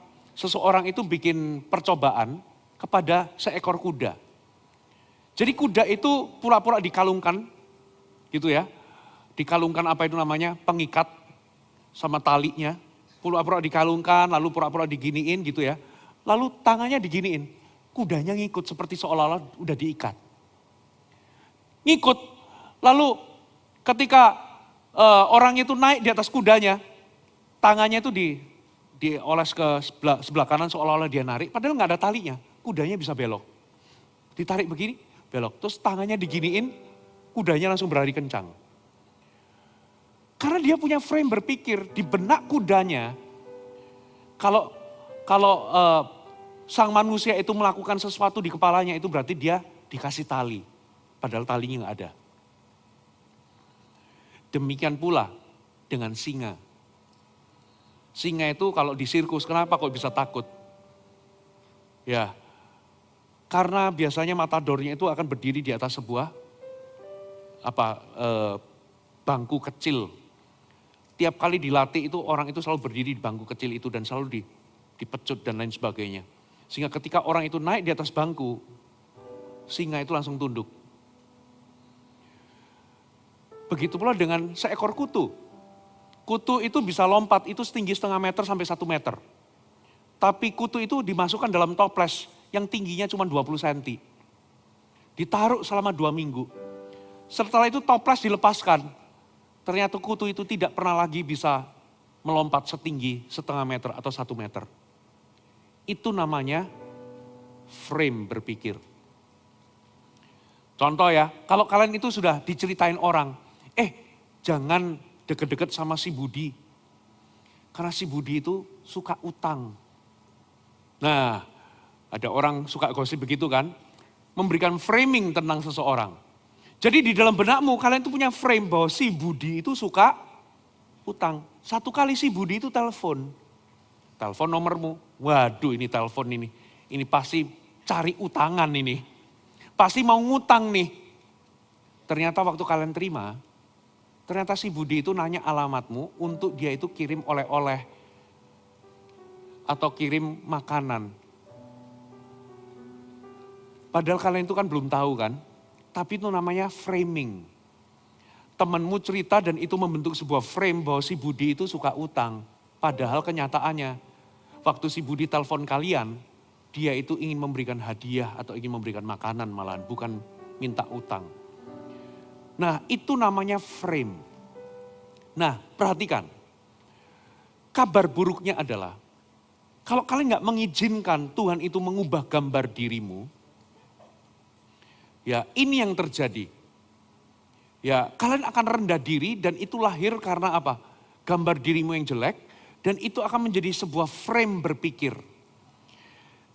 itu bikin percobaan kepada seekor kuda. Jadi kuda itu pura-pura dikalungkan gitu ya. Dikalungkan apa itu namanya? Pengikat sama talinya. Pura-pura dikalungkan lalu pura-pura diginiin gitu ya. Lalu tangannya diginiin. Kudanya ngikut seperti seolah-olah udah diikat. Ngikut. Lalu ketika orang itu naik di atas kudanya, tangannya itu dioles ke sebelah kanan seolah-olah dia narik, padahal nggak ada talinya. Kudanya bisa belok. Ditarik begini, belok. Terus tangannya diginiin, kudanya langsung berlari kencang. Karena dia punya frame berpikir di benak kudanya, kalau sang manusia itu melakukan sesuatu di kepalanya itu berarti dia dikasih tali. Padahal talinya nggak ada. Demikian pula dengan singa. Singa itu kalau di sirkus, kenapa kok bisa takut? Ya, karena biasanya matadornya itu akan berdiri di atas sebuah bangku kecil. Tiap kali dilatih itu orang itu selalu berdiri di bangku kecil itu dan selalu dipecut dan lain sebagainya. Sehingga ketika orang itu naik di atas bangku, singa itu langsung tunduk. Begitu pula dengan seekor kutu. Kutu itu bisa lompat, itu setinggi 0,5 meter sampai 1 meter. Tapi kutu itu dimasukkan dalam toples yang tingginya cuma 20 cm. Ditaruh selama 2 minggu. Setelah itu toples dilepaskan. Ternyata kutu itu tidak pernah lagi bisa melompat setinggi 0,5 meter atau 1 meter. Itu namanya frame berpikir. Contoh ya, kalau kalian itu sudah diceritain orang, jangan deket-deket sama si Budi. Karena si Budi itu suka utang. Nah, ada orang suka gosip begitu kan, memberikan framing tentang seseorang. Jadi di dalam benakmu kalian itu punya frame bahwa si Budi itu suka utang. Satu kali si Budi itu telepon nomormu. Waduh ini telepon ini pasti cari utangan ini. Pasti mau ngutang nih. Ternyata waktu kalian terima, ternyata si Budi itu nanya alamatmu untuk dia itu kirim oleh-oleh atau kirim makanan. Padahal kalian itu kan belum tahu kan, tapi itu namanya framing. Temanmu cerita dan itu membentuk sebuah frame bahwa si Budi itu suka utang. Padahal kenyataannya, waktu si Budi telepon kalian, dia itu ingin memberikan hadiah atau ingin memberikan makanan malahan, bukan minta utang. Nah, itu namanya frame. Nah, perhatikan. Kabar buruknya adalah, kalau kalian nggak mengizinkan Tuhan itu mengubah gambar dirimu, ya ini yang terjadi. Ya, kalian akan rendah diri dan itu lahir karena apa? Gambar dirimu yang jelek dan itu akan menjadi sebuah frame berpikir.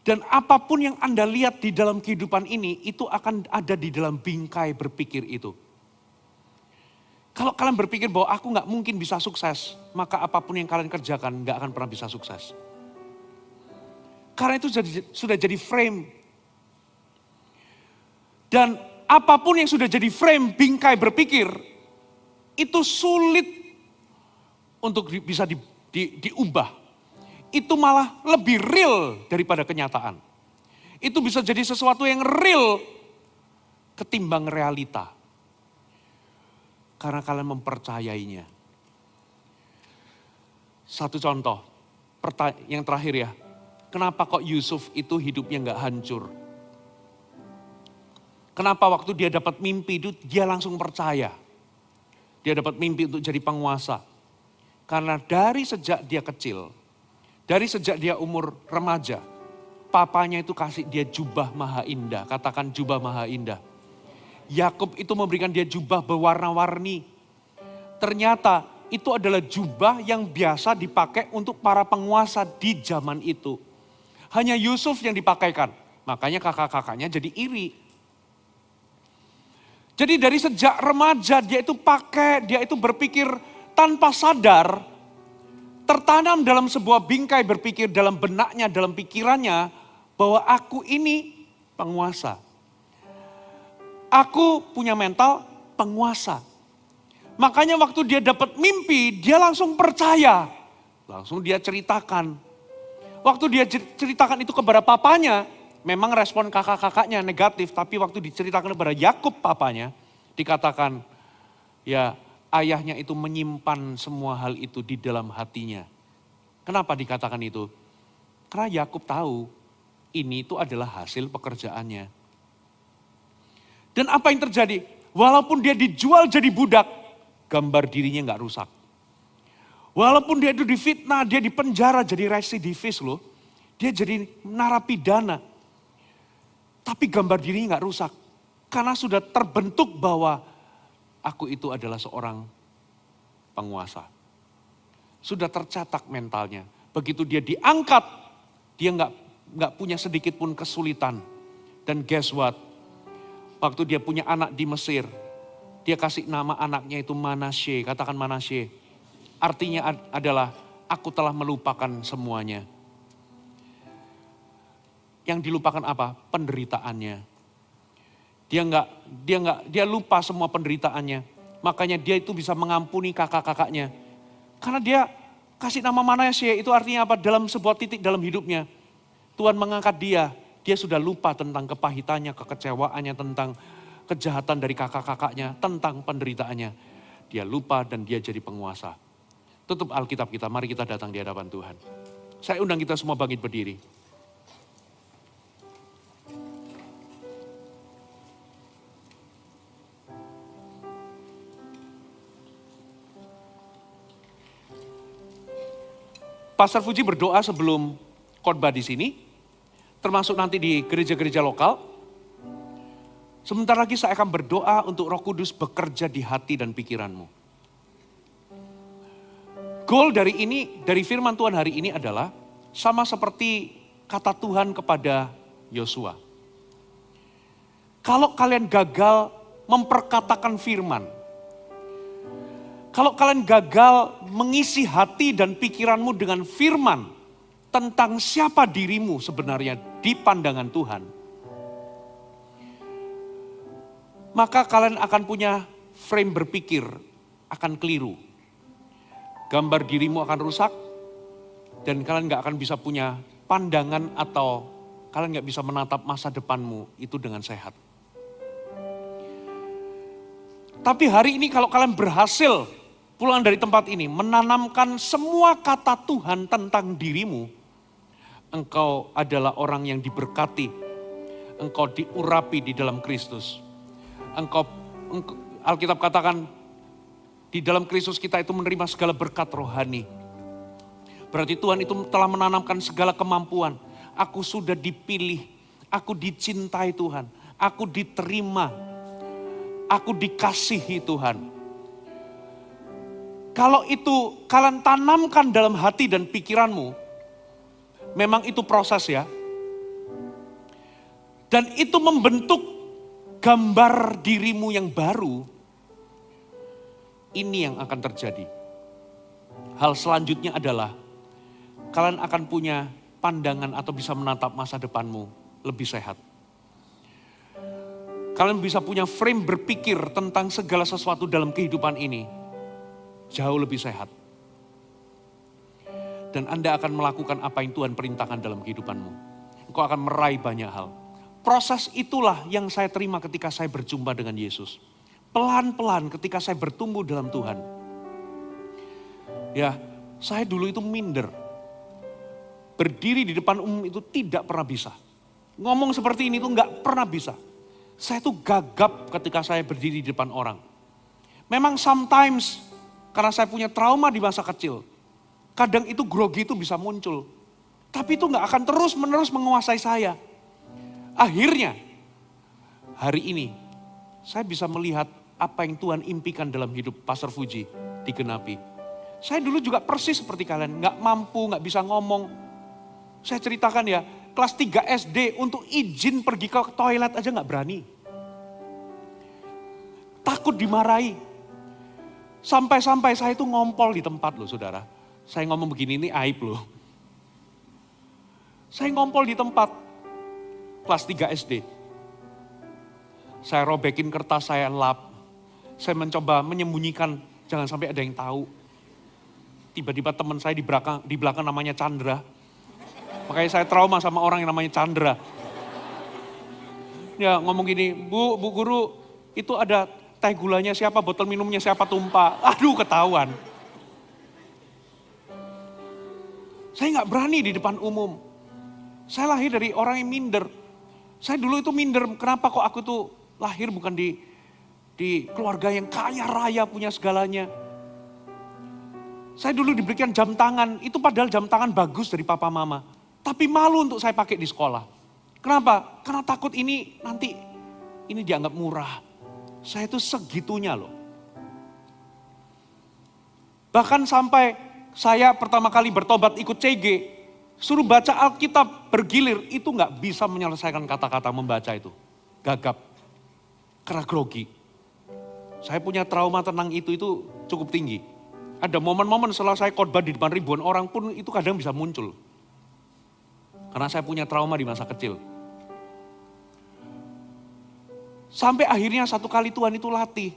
Dan apapun yang Anda lihat di dalam kehidupan ini, itu akan ada di dalam bingkai berpikir itu. Kalau kalian berpikir bahwa aku nggak mungkin bisa sukses, maka apapun yang kalian kerjakan nggak akan pernah bisa sukses. Karena itu sudah jadi frame. Dan apapun yang sudah jadi frame bingkai berpikir, itu sulit untuk bisa diubah. Itu malah lebih real daripada kenyataan. Itu bisa jadi sesuatu yang real ketimbang realita. Karena kalian mempercayainya. Satu contoh, yang terakhir ya. Kenapa kok Yusuf itu hidupnya gak hancur? Kenapa waktu dia dapat mimpi itu dia langsung percaya. Dia dapat mimpi untuk jadi penguasa. Karena dari sejak dia kecil, dari sejak dia umur remaja, papanya itu kasih dia jubah maha indah. Katakan jubah maha indah. Yakub itu memberikan dia jubah berwarna-warni. Ternyata itu adalah jubah yang biasa dipakai untuk para penguasa di zaman itu. Hanya Yusuf yang dipakaikan. Makanya kakak-kakaknya jadi iri. Jadi dari sejak remaja dia itu pakai, dia itu berpikir tanpa sadar, tertanam dalam sebuah bingkai berpikir dalam benaknya, dalam pikirannya, bahwa aku ini penguasa. Aku punya mental penguasa. Makanya waktu dia dapat mimpi, dia langsung percaya. Langsung dia ceritakan. Waktu dia ceritakan itu kepada papanya, memang respon kakak-kakaknya negatif, tapi waktu diceritakan kepada Yakub papanya, dikatakan, ya ayahnya itu menyimpan semua hal itu di dalam hatinya. Kenapa dikatakan itu? Karena Yakub tahu ini itu adalah hasil pekerjaannya. Dan apa yang terjadi? Walaupun dia dijual jadi budak, gambar dirinya nggak rusak. Walaupun dia itu difitnah, dia dipenjara jadi residivis loh. Dia jadi narapidana. Tapi gambar dirinya nggak rusak. Karena sudah terbentuk bahwa aku itu adalah seorang penguasa. Sudah tercetak mentalnya. Begitu dia diangkat, dia nggak punya sedikit pun kesulitan. Dan guess what? Waktu dia punya anak di Mesir, dia kasih nama anaknya itu Manasye. Katakan Manasye. Artinya adalah aku telah melupakan semuanya. Yang dilupakan apa? Penderitaannya. Dia lupa semua penderitaannya. Makanya dia itu bisa mengampuni kakak-kakaknya. Karena dia kasih nama Manasye itu artinya apa? Dalam sebuah titik dalam hidupnya. Tuhan mengangkat dia. Dia sudah lupa tentang kepahitannya, kekecewaannya, tentang kejahatan dari kakak-kakaknya, tentang penderitaannya. Dia lupa dan dia jadi penguasa. Tutup Alkitab kita, mari kita datang di hadapan Tuhan. Saya undang kita semua bangkit berdiri. Pastor Fuji berdoa sebelum khotbah di sini, termasuk nanti di gereja-gereja lokal. Sebentar lagi saya akan berdoa untuk Roh Kudus bekerja di hati dan pikiranmu. Goal dari firman Tuhan hari ini adalah sama seperti kata Tuhan kepada Yosua. Kalau kalian gagal memperkatakan firman, kalau kalian gagal mengisi hati dan pikiranmu dengan firman tentang siapa dirimu sebenarnya di pandangan Tuhan, maka kalian akan punya frame berpikir akan keliru. Gambar dirimu akan rusak dan kalian gak akan bisa punya pandangan atau kalian gak bisa menatap masa depanmu itu dengan sehat. Tapi hari ini kalau kalian berhasil pulang dari tempat ini, menanamkan semua kata Tuhan tentang dirimu, engkau adalah orang yang diberkati, engkau diurapi di dalam Kristus. Alkitab katakan, di dalam Kristus kita itu menerima segala berkat rohani. Berarti Tuhan itu telah menanamkan segala kemampuan. Aku sudah dipilih, aku dicintai Tuhan, aku diterima, aku dikasihi Tuhan. Kalau itu kalian tanamkan dalam hati dan pikiranmu, memang itu proses ya. Dan itu membentuk gambar dirimu yang baru. Ini yang akan terjadi. Hal selanjutnya adalah kalian akan punya pandangan atau bisa menatap masa depanmu lebih sehat. Kalian bisa punya frame berpikir tentang segala sesuatu dalam kehidupan ini jauh lebih sehat. Dan Anda akan melakukan apa yang Tuhan perintahkan dalam kehidupanmu. Engkau akan meraih banyak hal. Proses itulah yang saya terima ketika saya berjumpa dengan Yesus. Pelan-pelan ketika saya bertumbuh dalam Tuhan. Ya, saya dulu itu minder. Berdiri di depan umum itu tidak pernah bisa. Ngomong seperti ini tuh gak pernah bisa. Saya tuh gagap ketika saya berdiri di depan orang. Memang sometimes karena saya punya trauma di masa kecil. Kadang itu grogi itu bisa muncul. Tapi itu gak akan terus menerus menguasai saya. Akhirnya hari ini saya bisa melihat apa yang Tuhan impikan dalam hidup Pastor Fuji digenapi. Saya dulu juga persis seperti kalian, gak mampu, gak bisa ngomong. Saya ceritakan ya, kelas 3 SD untuk izin pergi ke toilet aja gak berani. Takut dimarahi. Sampai-sampai saya itu ngompol di tempat loh saudara. Saya ngomong begini ini aib loh. Saya ngompol di tempat kelas 3 SD. Saya robekin kertas, saya lap. Saya mencoba menyembunyikan, jangan sampai ada yang tahu. Tiba-tiba teman saya di belakang namanya Chandra. Makanya saya trauma sama orang yang namanya Chandra. Ya ngomong gini, Bu guru, itu ada teh gulanya siapa, botol minumnya siapa tumpah. Aduh ketahuan. Saya gak berani di depan umum. Saya lahir dari orang yang minder. Saya dulu itu minder, kenapa kok aku tuh lahir bukan di keluarga yang kaya raya punya segalanya. Saya dulu diberikan jam tangan, itu padahal jam tangan bagus dari papa mama. Tapi malu untuk saya pakai di sekolah. Kenapa? Karena takut ini nanti ini dianggap murah. Saya itu segitunya loh. Bahkan sampai saya pertama kali bertobat ikut CG, suruh baca Alkitab bergilir, itu gak bisa menyelesaikan kata-kata membaca itu. Gagap. Karena grogi. Saya punya trauma tentang itu cukup tinggi. Ada momen-momen setelah saya khotbah di depan ribuan orang pun itu kadang bisa muncul. Karena saya punya trauma di masa kecil. Sampai akhirnya satu kali Tuhan itu latih.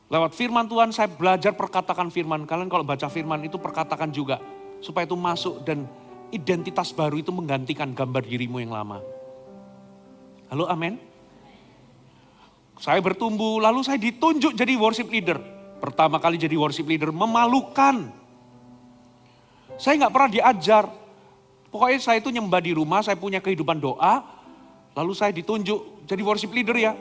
Lewat firman Tuhan saya belajar perkatakan firman. Kalian kalau baca firman itu perkatakan juga. Supaya itu masuk dan identitas baru itu menggantikan gambar dirimu yang lama. Halo amin. Saya bertumbuh lalu saya ditunjuk jadi worship leader. Pertama kali jadi worship leader memalukan. Saya gak pernah diajar. Pokoknya saya itu nyembah di rumah, saya punya kehidupan doa. Lalu saya ditunjuk jadi worship leader ya.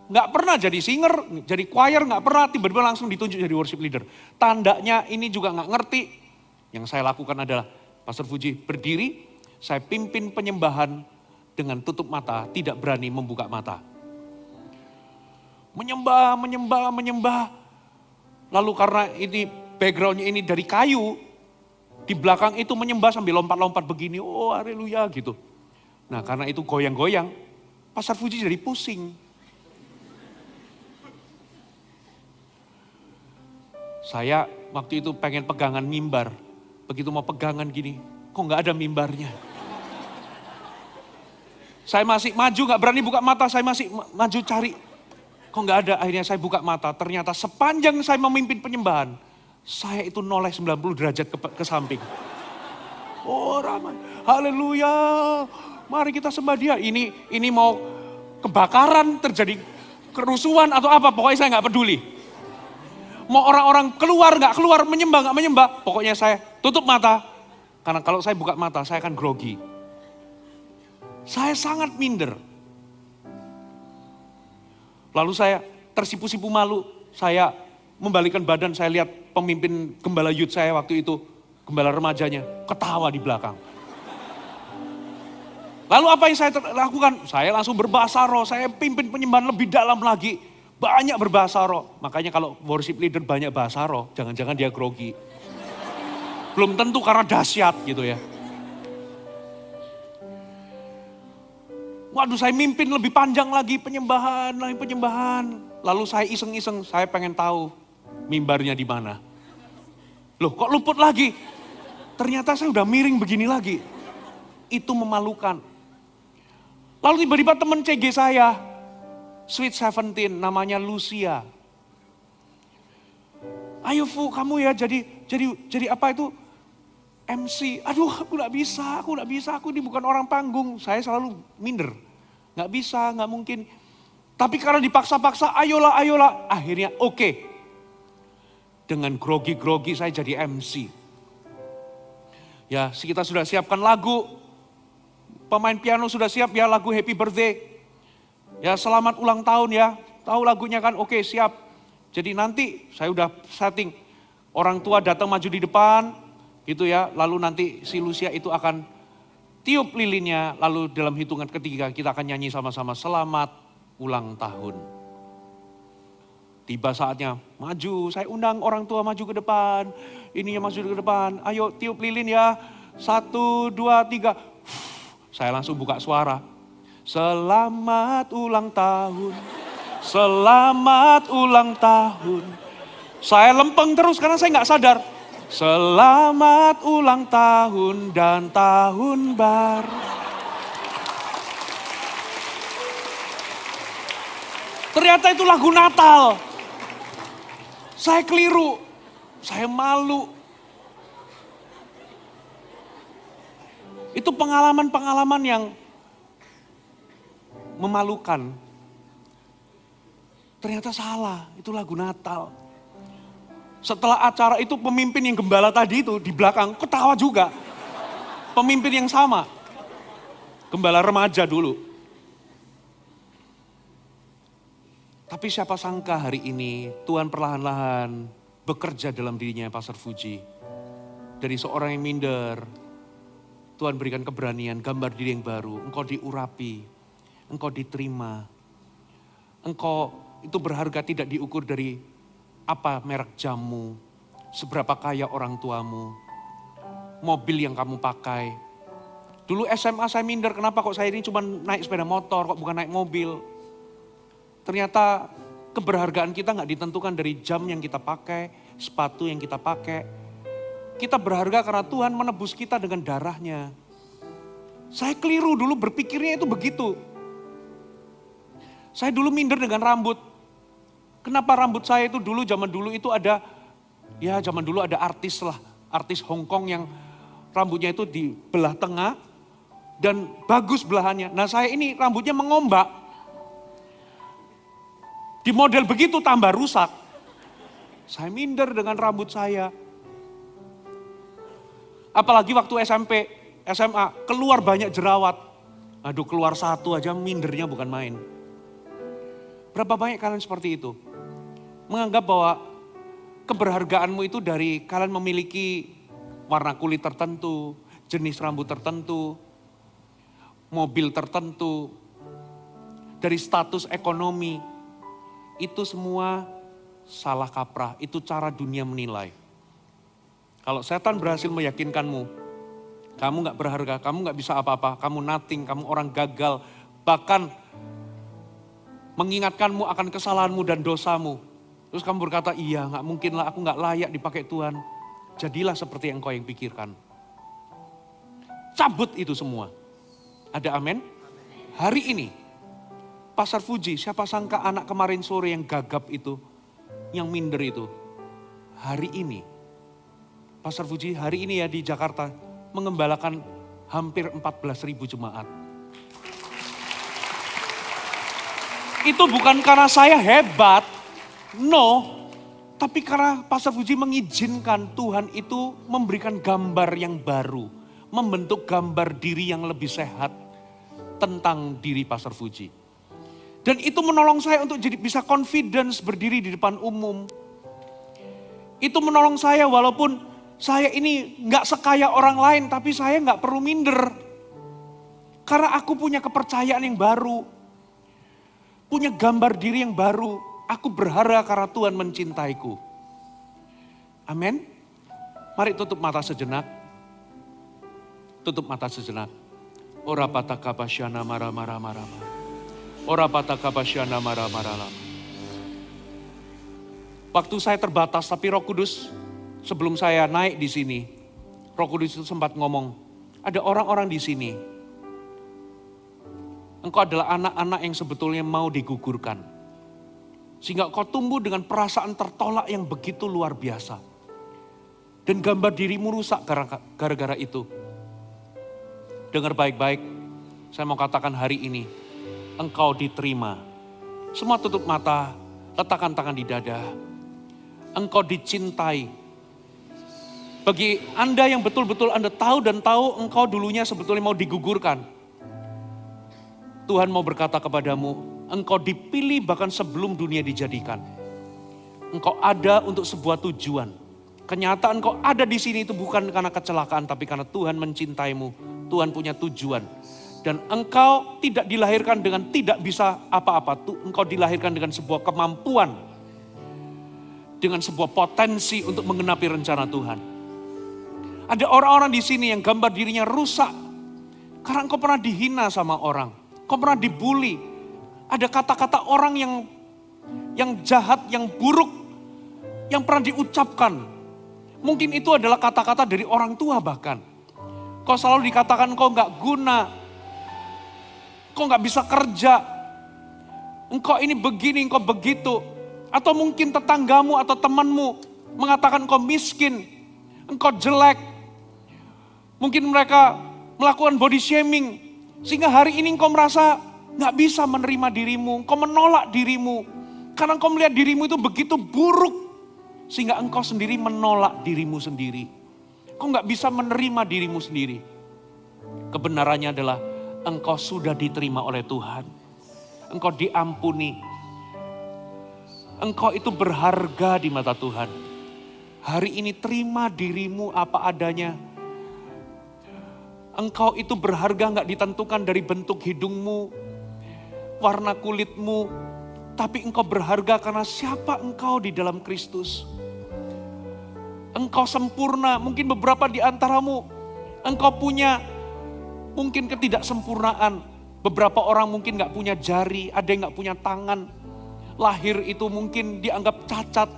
Gak pernah jadi singer, jadi choir, gak pernah tiba-tiba langsung ditunjuk jadi worship leader. Tandanya ini juga gak ngerti. Yang saya lakukan adalah, Pastor Fuji berdiri, saya pimpin penyembahan dengan tutup mata, tidak berani membuka mata. Menyembah. Lalu karena ini backgroundnya ini dari kayu, di belakang itu menyembah sambil lompat-lompat begini, oh haleluya gitu. Nah karena itu goyang-goyang, Pastor Fuji jadi pusing. Saya waktu itu pengen pegangan mimbar, begitu mau pegangan gini, kok gak ada mimbarnya. Saya masih maju, gak berani buka mata, saya masih maju cari. Kok gak ada, akhirnya saya buka mata, ternyata sepanjang saya memimpin penyembahan, saya itu noleh 90 derajat ke samping. Oh ramai. Haleluya. Mari kita sembah dia. Ini mau kebakaran, terjadi kerusuhan atau apa. Pokoknya saya nggak peduli. Mau orang-orang keluar nggak keluar, menyembah nggak menyembah. Pokoknya saya tutup mata. Karena kalau saya buka mata, saya akan grogi. Saya sangat minder. Lalu saya tersipu-sipu malu. Saya membalikkan badan, saya lihat pemimpin gembala youth saya waktu itu. Gembala remajanya, ketawa di belakang. Lalu apa yang saya lakukan? Saya langsung berbahasa roh, saya pimpin penyembahan lebih dalam lagi. Banyak berbahasa roh. Makanya kalau worship leader banyak bahasa roh, jangan-jangan dia grogi. Belum tentu karena dahsyat gitu ya. Waduh, saya mimpin lebih panjang lagi penyembahan. Lalu saya iseng-iseng, saya pengen tahu mimbarnya di mana. Loh kok luput lagi? Ternyata saya udah miring begini lagi. Itu memalukan. Lalu tiba-tiba teman CG saya, Sweet 17, namanya Lucia. Ayo Fu, kamu ya jadi apa itu? MC. Aduh, aku gak bisa, aku ini bukan orang panggung. Saya selalu minder. Gak bisa, gak mungkin. Tapi karena dipaksa-paksa, ayolah. Akhirnya oke. Dengan grogi-grogi saya jadi MC. Ya, kita sudah siapkan lagu. Pemain piano sudah siap ya lagu Happy Birthday. Ya, selamat ulang tahun ya. Tahu lagunya kan? Oke, siap. Jadi nanti saya udah setting. Orang tua datang maju di depan. Gitu ya, lalu nanti si Lucia itu akan tiup lilinnya, lalu dalam hitungan ketiga kita akan nyanyi sama-sama selamat ulang tahun. Tiba saatnya maju, saya undang orang tua maju ke depan, ininya maju ke depan, ayo tiup lilin ya, 1, 2, 3. Saya langsung buka suara, selamat ulang tahun, selamat ulang tahun. Saya lempeng terus karena saya nggak sadar. Selamat ulang tahun dan tahun baru. Ternyata itu lagu Natal. Saya keliru, saya malu. Itu pengalaman-pengalaman yang memalukan. Ternyata salah, itu lagu Natal. Setelah acara itu pemimpin yang gembala tadi itu di belakang ketawa juga. Pemimpin yang sama. Gembala remaja dulu. Tapi siapa sangka hari ini Tuhan perlahan-lahan bekerja dalam dirinya Pastor Fuji. Dari seorang yang minder, Tuhan berikan keberanian, gambar diri yang baru. Engkau diurapi, engkau diterima. Engkau itu berharga tidak diukur dari apa merek jamu, seberapa kaya orang tuamu, mobil yang kamu pakai. Dulu SMA saya minder, kenapa kok saya ini cuma naik sepeda motor, kok bukan naik mobil. Ternyata keberhargaan kita gak ditentukan dari jam yang kita pakai, sepatu yang kita pakai. Kita berharga karena Tuhan menebus kita dengan darahnya. Saya keliru dulu berpikirnya itu begitu. Saya dulu minder dengan rambut. Kenapa rambut saya itu dulu, zaman dulu itu ada, ya zaman dulu ada artis lah. Artis Hong Kong yang rambutnya itu di belah tengah dan bagus belahannya. Nah saya ini rambutnya mengombak. Di model begitu tambah rusak. Saya minder dengan rambut saya. Apalagi waktu SMP, SMA, keluar banyak jerawat. Aduh keluar satu aja mindernya bukan main. Berapa banyak kalian seperti itu? Menganggap bahwa keberhargaanmu itu dari kalian memiliki warna kulit tertentu, jenis rambut tertentu, mobil tertentu, dari status ekonomi. Itu semua salah kaprah, itu cara dunia menilai. Kalau setan berhasil meyakinkanmu, kamu gak berharga, kamu gak bisa apa-apa, kamu nothing, kamu orang gagal, bahkan mengingatkanmu akan kesalahanmu dan dosamu. Terus kamu berkata, iya gak mungkin lah, aku gak layak dipakai Tuhan. Jadilah seperti yang kau yang pikirkan. Cabut itu semua. Ada amin? Hari ini, Pastor Fuji, siapa sangka anak kemarin sore yang gagap itu, yang minder itu. Hari ini, Pastor Fuji hari ini ya di Jakarta, mengembalakan hampir 14.000 jemaat. Itu bukan karena saya hebat, no. Tapi karena Pastor Fuji mengizinkan Tuhan itu memberikan gambar yang baru. Membentuk gambar diri yang lebih sehat tentang diri Pastor Fuji. Dan itu menolong saya untuk jadi bisa confidence berdiri di depan umum. Itu menolong saya walaupun saya ini gak sekaya orang lain, tapi saya gak perlu minder. Karena aku punya kepercayaan yang baru. Punya gambar diri yang baru. Aku berharga karena Tuhan mencintaiku. Amin. Mari tutup mata sejenak. Tutup mata sejenak. Ora pataka pasyana mara-mara mara-mara. Ora pataka pasyana mara-mara lama. Waktu saya terbatas, tapi Roh Kudus sebelum saya naik di sini, Roh Kudus itu sempat ngomong, ada orang-orang di sini. Engkau adalah anak-anak yang sebetulnya mau digugurkan. Sehingga kau tumbuh dengan perasaan tertolak yang begitu luar biasa. Dan gambar dirimu rusak gara-gara itu. Dengar baik-baik, saya mau katakan hari ini, engkau diterima. Semua tutup mata, letakkan tangan di dada. Engkau dicintai. Bagi Anda yang betul-betul Anda tahu dan tahu engkau dulunya sebetulnya mau digugurkan. Tuhan mau berkata kepadamu, engkau dipilih bahkan sebelum dunia dijadikan. Engkau ada untuk sebuah tujuan. Kenyataan engkau ada di sini itu bukan karena kecelakaan, tapi karena Tuhan mencintaimu. Tuhan punya tujuan. Dan engkau tidak dilahirkan dengan tidak bisa apa-apa. Engkau dilahirkan dengan sebuah kemampuan. Dengan sebuah potensi untuk menggenapi rencana Tuhan. Ada orang-orang di sini yang gambar dirinya rusak. Karena engkau pernah dihina sama orang. Engkau pernah dibully. Ada kata-kata orang yang jahat, yang buruk, yang pernah diucapkan. Mungkin itu adalah kata-kata dari orang tua bahkan. Kau selalu dikatakan kau gak guna, kau gak bisa kerja, engkau ini begini, engkau begitu. Atau mungkin tetanggamu atau temanmu mengatakan kau miskin, engkau jelek. Mungkin mereka melakukan body shaming, sehingga hari ini engkau merasa gak bisa menerima dirimu, engkau menolak dirimu. Karena engkau melihat dirimu itu begitu buruk, sehingga engkau sendiri menolak dirimu sendiri. Engkau gak bisa menerima dirimu sendiri. Kebenarannya adalah engkau sudah diterima oleh Tuhan. Engkau diampuni. Engkau itu berharga di mata Tuhan. Hari ini terima dirimu apa adanya. Engkau itu berharga gak ditentukan dari bentuk hidungmu, warna kulitmu, tapi engkau berharga karena siapa engkau di dalam Kristus. Engkau sempurna, mungkin beberapa di antaramu, engkau punya mungkin ketidaksempurnaan. Beberapa orang mungkin gak punya jari, ada yang gak punya tangan. Lahir itu mungkin dianggap cacat,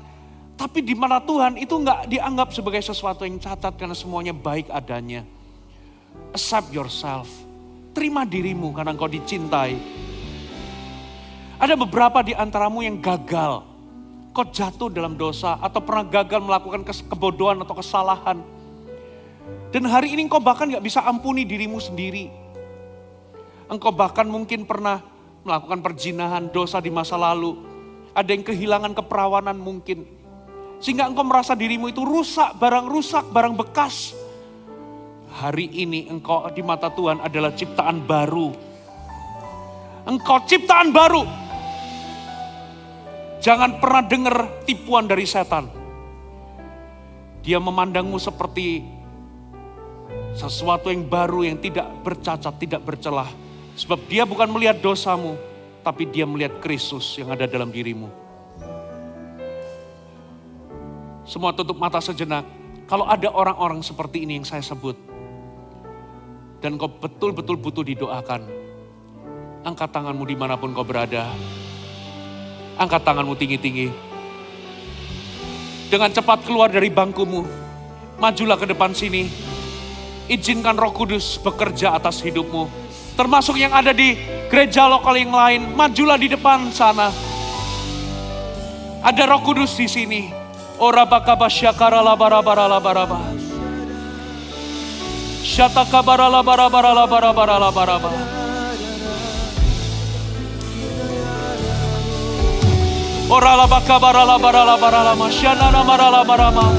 tapi di mana Tuhan itu gak dianggap sebagai sesuatu yang cacat karena semuanya baik adanya. Accept yourself, terima dirimu karena engkau dicintai. Ada beberapa di antaramu yang gagal. Kau jatuh dalam dosa atau pernah gagal melakukan kebodohan atau kesalahan. Dan hari ini engkau bahkan gak bisa ampuni dirimu sendiri. Engkau bahkan mungkin pernah melakukan perzinahan, dosa di masa lalu. Ada yang kehilangan keperawanan mungkin. Sehingga engkau merasa dirimu itu rusak, barang bekas. Hari ini engkau di mata Tuhan adalah ciptaan baru. Engkau ciptaan baru. Jangan pernah dengar tipuan dari setan. Dia memandangmu seperti sesuatu yang baru yang tidak bercacat, tidak bercelah. Sebab dia bukan melihat dosamu, tapi dia melihat Kristus yang ada dalam dirimu. Semua tutup mata sejenak. Kalau ada orang-orang seperti ini yang saya sebut, dan kau betul-betul butuh didoakan, angkat tanganmu dimanapun kau berada. Angkat tanganmu tinggi-tinggi. Dengan cepat keluar dari bangkumu. Majulah ke depan sini. Izinkan Roh Kudus bekerja atas hidupmu. Termasuk yang ada di gereja lokal yang lain. Majulah di depan sana. Ada Roh Kudus di sini. Ora bakaba syakara labara bara labara. Shataka barala bara barala bara barala baraba. Orala baka barala barala barala masyana marala marama.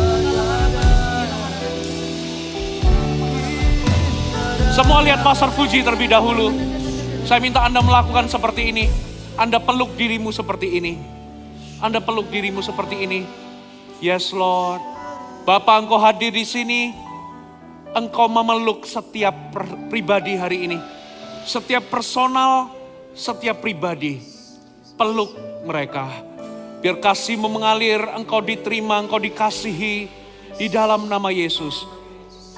Semua lihat Pastor Fuji terlebih dahulu. Saya minta Anda melakukan seperti ini. Anda peluk dirimu seperti ini. Anda peluk dirimu seperti ini. Yes Lord. Bapa, Engkau hadir di sini. Engkau memeluk setiap pribadi hari ini. Setiap personal, setiap pribadi. Peluk mereka. Biar kasih-Mu mengalir, Engkau diterima, Engkau dikasihi di dalam nama Yesus.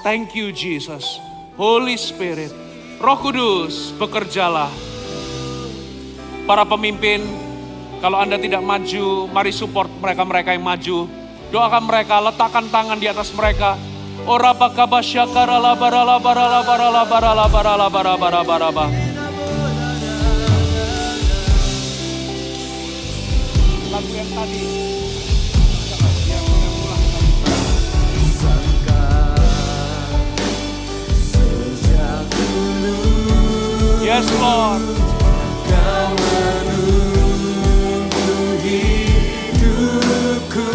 Thank you Jesus. Holy Spirit, Roh Kudus, bekerjalah. Para pemimpin, kalau Anda tidak maju, mari support mereka-mereka yang maju. Doakan mereka, letakkan tangan di atas mereka. Ora bakabashakara la barala barala barala barala barala barala barala. Lagu yang tadi. Yes Lord. Kau menunggu hidupku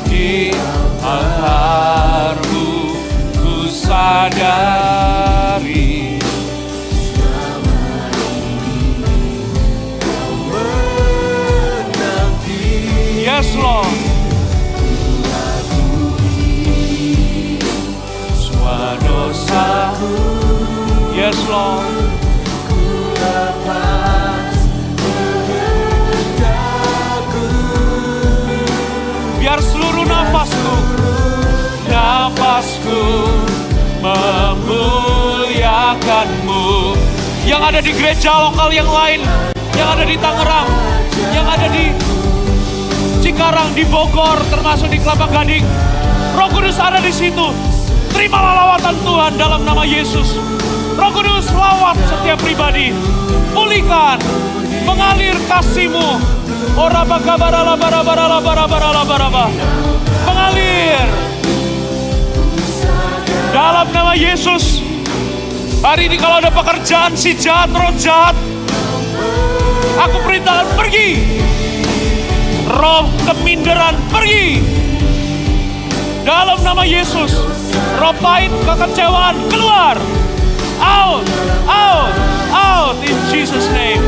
Di altar-Mu ku sadari selama ini kau menanti. Yes Lord. Semua dosaku. Yes Lord. Ku lepas kehendakku. Biar seluruh nafasku memuliakan-Mu. Yang ada di gereja lokal yang lain, yang ada di Tangerang, yang ada di Cikarang, di Bogor, termasuk di Kelapa Gading. Roh Kudus ada di situ. Terimalah lawatan Tuhan dalam nama Yesus. Roh Kudus lawat setiap pribadi. Pulihkan, mengalir kasih-Mu. Ora bakabarala barabara barabara baraba. Mengalir. Dalam nama Yesus. Hari ini kalau ada pekerjaan si jahat, roh jahat, aku perintahkan pergi. Roh keminderan pergi. Dalam nama Yesus. Roh pahit, kekecewaan keluar. Out, out, out in Jesus name.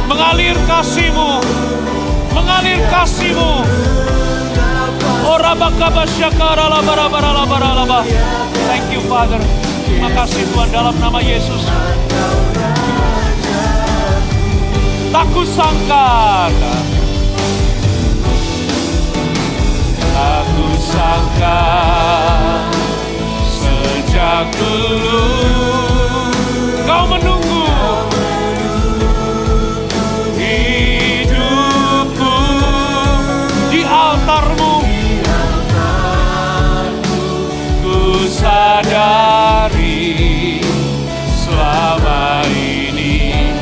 Mengalir kasih-Mu, mengalir kasih-Mu. Ora bakabasyakara la barabara la baralaba. Thank you Father. Terima kasih Tuhan dalam nama Yesus. Tak kusangka, tak kusangka sejak dulu Kau menunggu hidupku di altar-Mu. Ku sadari selama ini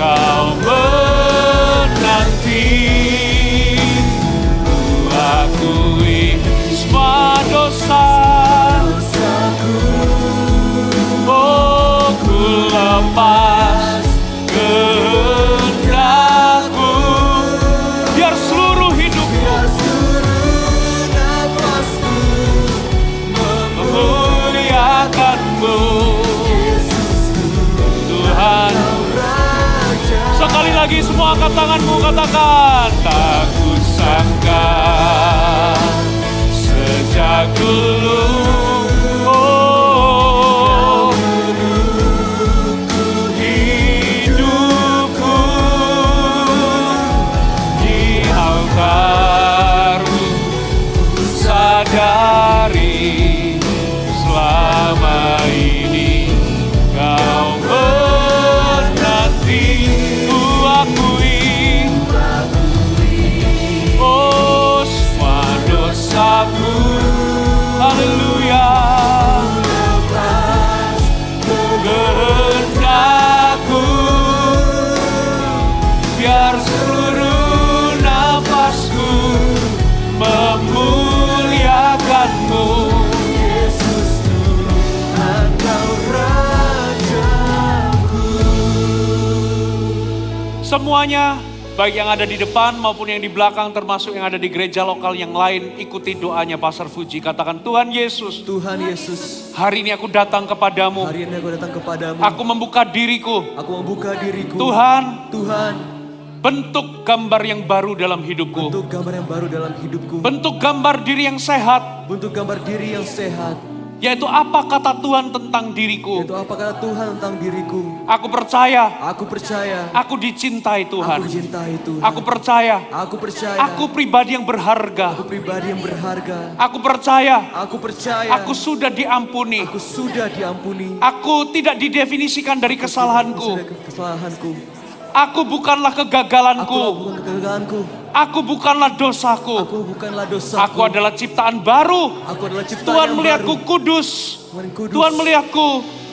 Kau menanti. Ku akui semua dosaku. Oh, ku lepas kehendak-Mu. Biar seluruh hidupku memuliakan-Mu. Tuhan, sekali lagi semua angkat tanganmu, katakan, tak kusangka sejak dulu. Oh, hidupku di altar-Mu. Sadari selama ini Kau menanti. Ku akui Semuanya, baik yang ada di depan maupun yang di belakang, termasuk yang ada di gereja lokal yang lain, ikuti doanya Pastor Fuji. Katakan, Tuhan Yesus, Tuhan Yesus, hari ini aku datang kepadamu. hari ini aku datang kepadamu. Aku membuka diriku. Aku membuka diriku. Tuhan, Tuhan, bentuk gambar yang baru dalam hidupku. bentuk gambar yang baru dalam hidupku. Bentuk gambar diri yang sehat. Bentuk gambar diri yang sehat. Yaitu apa kata Tuhan tentang diriku. Itu apa kata Tuhan tentang diriku. Aku percaya. Aku percaya. Aku dicintai Tuhan. Aku dicintai Tuhan. Aku percaya. Aku percaya. Aku pribadi yang berharga. Aku pribadi yang berharga. Aku percaya. Aku percaya. Aku sudah diampuni. Aku sudah diampuni. Aku tidak didefinisikan dari kesalahanku. Sudah kesalahanku. Aku bukanlah Aku kegagalanku. bukan kegagalanku. Aku bukanlah dosaku. Aku bukanlah dosa. Aku adalah ciptaan baru. Aku adalah ciptaan Tuhan yang melihatku baru. kudus. Tuhan kudus. Tuhan melihatku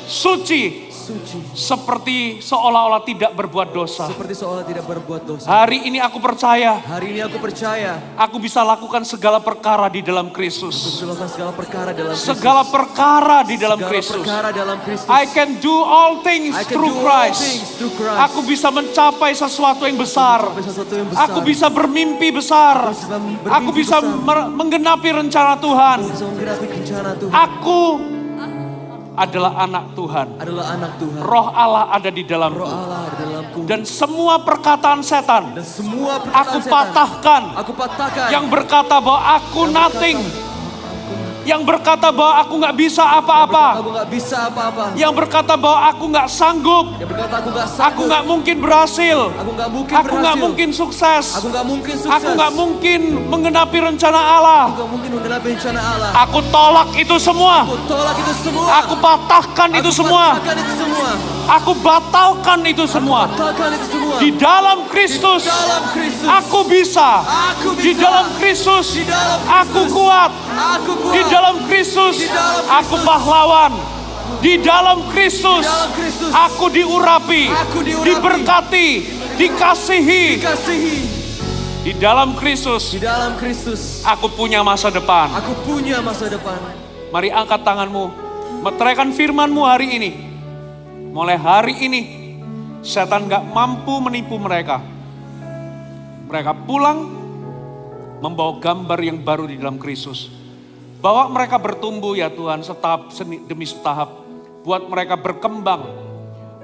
suci. Suci. Seperti seolah-olah tidak berbuat dosa. Seperti seolah tidak berbuat dosa. Hari ini aku percaya. Hari ini aku percaya. Aku bisa lakukan segala perkara di dalam Kristus. Aku melakukan segala perkara dalam Kristus. Segala perkara di dalam Segala Kristus. perkara dalam Kristus. I can do all things I can through do all Christ. things through Christ. Aku bisa mencapai sesuatu yang besar. Sampai sesuatu yang besar. Aku bisa bermimpi besar. Aku bisa bermimpi Aku bisa besar. menggenapi rencana Tuhan. Aku bisa menggenapi rencana Tuhan. Aku adalah anak Tuhan. Adalah anak Tuhan. Roh Allah ada di Roh dalamku. Allah ada dalamku. Dan semua perkataan setan Dan semua perkataan aku setan, patahkan. Aku patahkan. Yang berkata bahwa aku Yang nothing. berkata, Yang berkata bahwa aku nggak bisa apa-apa. Aku nggak bisa apa-apa. Yang berkata bahwa aku nggak sanggup. Yang berkata aku nggak sanggup. Aku nggak mungkin berhasil. Aku nggak mungkin Aku nggak berhasil. mungkin sukses. Aku nggak mungkin sukses. Aku nggak mungkin menggenapi rencana Allah. Aku nggak mungkin menggenapi rencana Allah. Aku tolak itu semua. Aku tolak itu semua. Aku patahkan itu semua. patahkan itu semua. Aku batalkan itu semua. Batalkan itu semua. Di dalam Kristus, Di dalam Kristus. aku bisa. Aku bisa. Di dalam Kristus, Di dalam aku Kristus. kuat. Aku kuat. Di dalam Kristus, Di dalam aku Kristus. pahlawan. Di dalam Kristus, Di dalam Kristus. aku diurapi, Aku diurapi. diberkati, dikasihi. Dikasihi. Di dalam Kristus, Di dalam Kristus. aku punya masa depan. Aku punya masa depan. Mari angkat tanganmu, meteraikan firman-Mu hari ini. Mulai hari ini, setan gak mampu menipu mereka. Mereka pulang, membawa gambar yang baru di dalam Kristus. Bawa mereka bertumbuh ya Tuhan, setahap demi setahap. Buat mereka berkembang.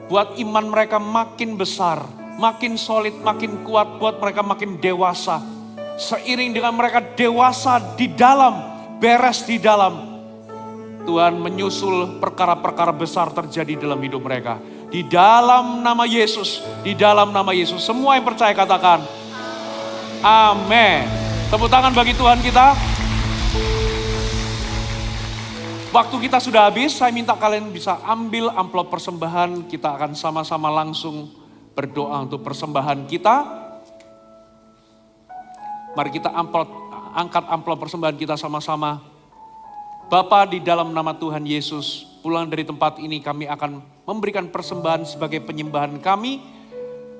Buat iman mereka makin besar, makin solid, makin kuat. Buat mereka makin dewasa. Seiring dengan mereka dewasa di dalam, beres di dalam, Tuhan menyusul perkara-perkara besar terjadi dalam hidup mereka. Di dalam nama Yesus, di dalam nama Yesus. Semua yang percaya katakan, amin. Tepuk tangan bagi Tuhan kita. Waktu kita sudah habis, saya minta kalian bisa ambil amplop persembahan. Kita akan sama-sama langsung berdoa untuk persembahan kita. Mari kita angkat amplop persembahan kita sama-sama. Bapa, di dalam nama Tuhan Yesus, pulang dari tempat ini kami akan memberikan persembahan sebagai penyembahan kami.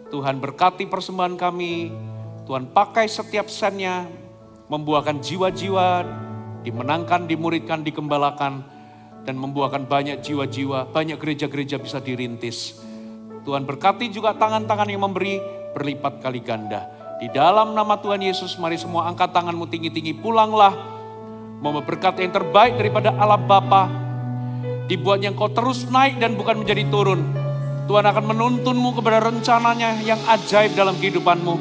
Tuhan berkati persembahan kami, Tuhan pakai setiap sennya, membuahkan jiwa-jiwa, dimenangkan, dimuridkan, dikembalakan, dan membuahkan banyak jiwa-jiwa, banyak gereja-gereja bisa dirintis. Tuhan berkati juga tangan-tangan yang memberi berlipat kali ganda. Di dalam nama Tuhan Yesus, mari semua angkat tanganmu tinggi-tinggi, pulanglah. Mau berkat yang terbaik daripada Allah Bapa, dibuatnya engkau terus naik dan bukan menjadi turun. Tuhan akan menuntunmu kepada rencananya yang ajaib dalam kehidupanmu.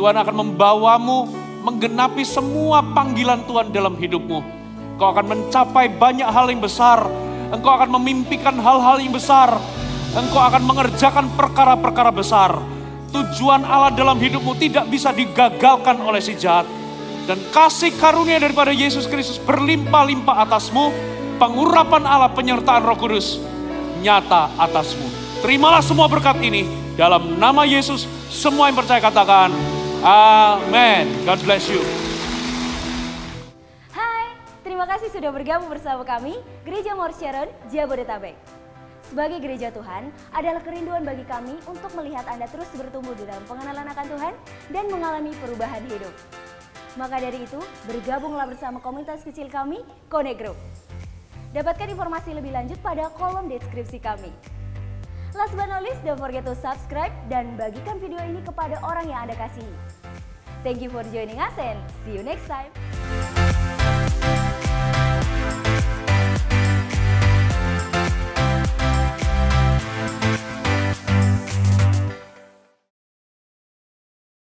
Tuhan akan membawamu menggenapi semua panggilan Tuhan dalam hidupmu. Engkau akan mencapai banyak hal yang besar. Engkau akan memimpikan hal-hal yang besar. Engkau akan mengerjakan perkara-perkara besar. Tujuan Allah dalam hidupmu tidak bisa digagalkan oleh si jahat. Dan kasih karunia daripada Yesus Kristus berlimpah-limpah atasmu. Pengurapan Allah, penyertaan Roh Kudus nyata atasmu. Terimalah semua berkat ini dalam nama Yesus. Semua yang percaya katakan amin. God bless you. Hai, terima kasih sudah bergabung bersama kami, Gereja Mor Sharon, Jabodetabek. Sebagai gereja Tuhan, adalah kerinduan bagi kami untuk melihat Anda terus bertumbuh di dalam pengenalan akan Tuhan dan mengalami perubahan hidup. Maka dari itu, bergabunglah bersama komunitas kecil kami, Connect Group. Dapatkan informasi lebih lanjut pada kolom deskripsi kami. Last but not least, don't forget to subscribe dan bagikan video ini kepada orang yang Anda kasihi. Thank you for joining us and see you next time.